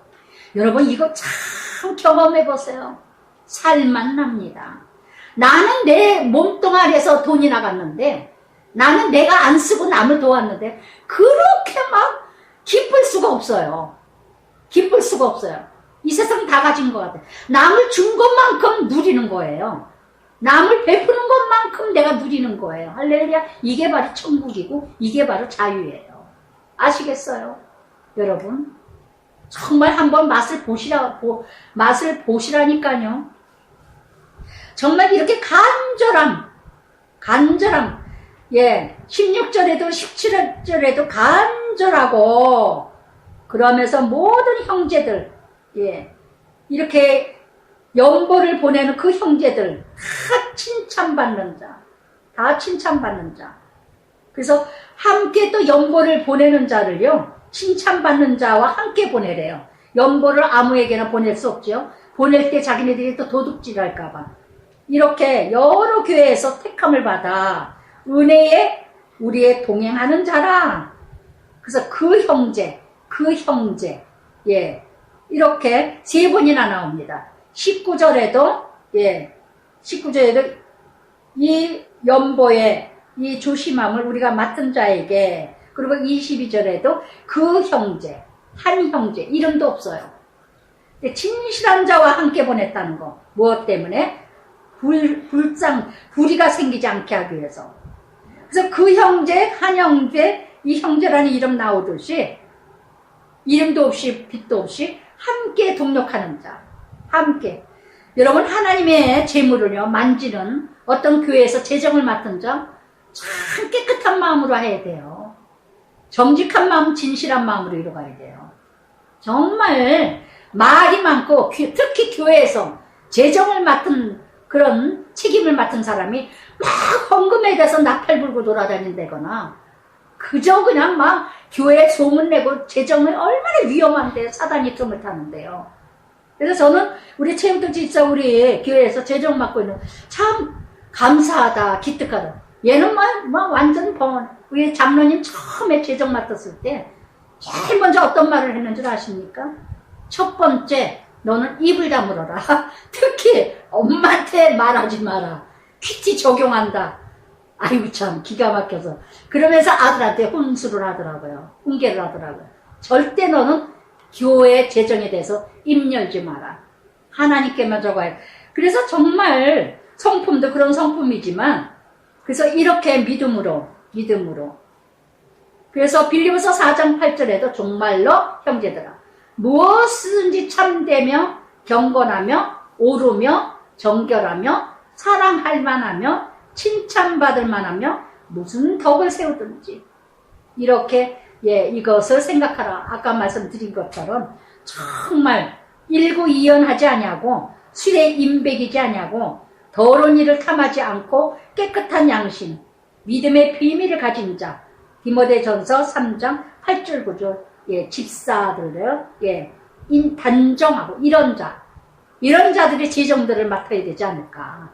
여러분 이거 참 경험해 보세요. 살만 납니다. 나는 내 몸뚱아리에서 돈이 나갔는데, 나는 내가 안 쓰고 남을 도왔는데 그렇게 막 기쁠 수가 없어요. 기쁠 수가 없어요. 이 세상 다 가진 것 같아요. 남을 준 것만큼 누리는 거예요. 남을 베푸는 것만큼 내가 누리는 거예요. 할렐루야. 이게 바로 천국이고 이게 바로 자유예요. 아시겠어요? 여러분 정말 한번 맛을 보시라니까요. 정말 이렇게 간절함, 예, 16절에도 17절에도 간절하고, 그러면서 모든 형제들, 예, 이렇게 연보를 보내는 그 형제들 다 칭찬받는 자. 그래서 함께 또 연보를 보내는 자를요, 칭찬받는 자와 함께 보내래요. 연보를 아무에게나 보낼 수 없죠. 보낼 때 자기네들이 또 도둑질할까봐. 이렇게 여러 교회에서 택함을 받아 은혜에 우리의 동행하는 자라. 그래서 그 형제, 예, 이렇게 3번이나 나옵니다. 19절에도, 예, 19절에도 이 연보의 이 조심함을 우리가 맡은 자에게, 그리고 22절에도 그 형제, 한 형제, 이름도 없어요. 진실한 자와 함께 보냈다는 거. 무엇 때문에? 불의가 생기지 않게 하기 위해서. 그래서 그 형제, 한 형제, 이 형제라는 이름 나오듯이 이름도 없이 빛도 없이 함께 동력하는 자. 함께. 여러분 하나님의 재물을요 만지는 어떤 교회에서 재정을 맡은 자 참 깨끗한 마음으로 해야 돼요. 정직한 마음, 진실한 마음으로 이루어가야 돼요. 정말 말이 많고 특히 교회에서 재정을 맡은 그런 책임을 맡은 사람이 막 헌금에 대해서 나팔 불고 돌아다닌다거나 그저 그냥 막 교회에 소문내고 재정은 얼마나 위험한데 사단이 틈을 타는데요. 그래서 저는 우리 최영도 집사 우리 교회에서 재정 맡고 있는 참 감사하다, 기특하다. 얘는 완전 우리 장로님 처음에 재정 맡았을 때 제일 먼저 어떤 말을 했는 줄 아십니까? 첫 번째, 너는 입을 다물어라. 특히 엄마한테 말하지 마라. 퀴티 적용한다. 아이고 참 기가 막혀서. 그러면서 아들한테 훈수를 하더라고요. 훈계를 하더라고요. 절대 너는 교회 재정에 대해서 입 열지 마라. 하나님께만 적어야. 그래서 정말 성품도 그런 성품이지만 그래서 이렇게 믿음으로 그래서 빌립보서 4장 8절에도 정말로 형제들아 무엇이든지 참되며 경건하며 옳으며 정결하며 사랑할 만하며 칭찬받을 만하며 무슨 덕을 세우든지 이렇게 예 이것을 생각하라. 아까 말씀드린 것처럼 정말 일구이연하지 아니하고 술에 임백이지 아니하고 더러운 일을 탐하지 않고 깨끗한 양심 믿음의 비밀을 가진 자 디모데전서 3장 8절 9절 예, 집사들을 예, 단정하고 이런 자들이 재정들을 맡아야 되지 않을까.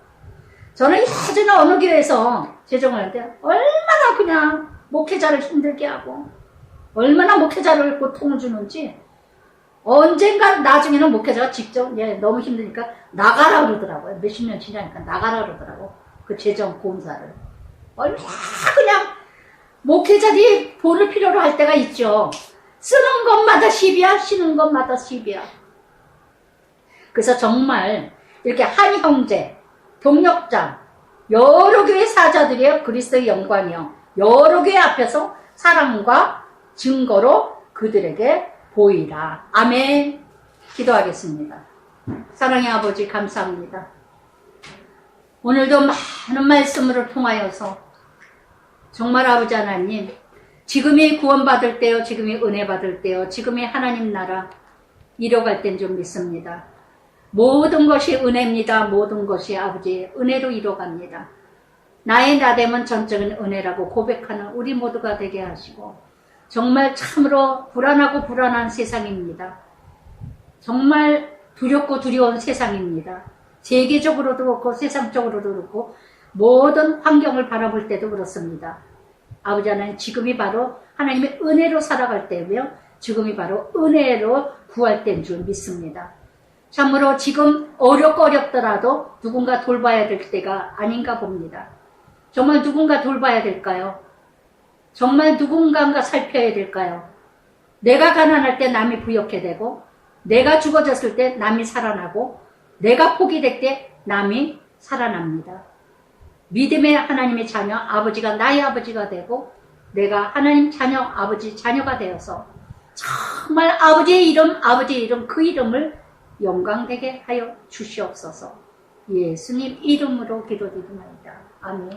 저는 예전에 어느 교회에서 재정을 하는데 얼마나 그냥 목회자를 힘들게 하고 얼마나 목회자를 고통을 주는지 언젠가 나중에는 목회자가 직접 예, 너무 힘드니까 나가라 그러더라고요. 몇십 년 지나니까 나가라 그러더라고. 그 재정 본사를. 얼마나 그냥 목회자들이 돈을 필요로 할 때가 있죠. 쓰는 것마다 10이야, 쉬는 것마다 10이야. 그래서 정말 이렇게 한 형제, 동력자, 여러 교회 사자들이요, 그리스도의 영광이요. 여러 교회 앞에서 사랑과 증거로 그들에게 보이라. 아멘. 기도하겠습니다. 사랑의 아버지 감사합니다. 오늘도 많은 말씀으로 통하여서 정말 아버지 하나님, 지금이 구원받을 때요, 지금이 은혜 받을 때요, 지금이 하나님 나라 이뤄갈 땐 좀 믿습니다. 모든 것이 은혜입니다. 모든 것이 아버지의 은혜로 이뤄갑니다. 나의 나됨은 전적인 은혜라고 고백하는 우리 모두가 되게 하시고, 정말 참으로 불안하고 불안한 세상입니다. 정말 두렵고 두려운 세상입니다. 세계적으로도 그렇고 세상적으로도 그렇고 모든 환경을 바라볼 때도 그렇습니다. 아버지 하나님, 지금이 바로 하나님의 은혜로 살아갈 때며 지금이 바로 은혜로 구할 때인 줄 믿습니다. 참으로 지금 어렵더라도 누군가 돌봐야 될 때가 아닌가 봅니다. 정말 누군가 돌봐야 될까요? 정말 누군가가 살펴야 될까요? 내가 가난할 때 남이 부욕해 되고, 내가 죽어졌을 때 남이 살아나고, 내가 포기될 때 남이 살아납니다. 믿음의 하나님의 자녀 아버지가 나의 아버지가 되고, 내가 하나님 자녀 아버지 자녀가 되어서 정말 아버지의 이름 그 이름을 영광되게 하여 주시옵소서. 예수님 이름으로 기도드립니다. 아멘.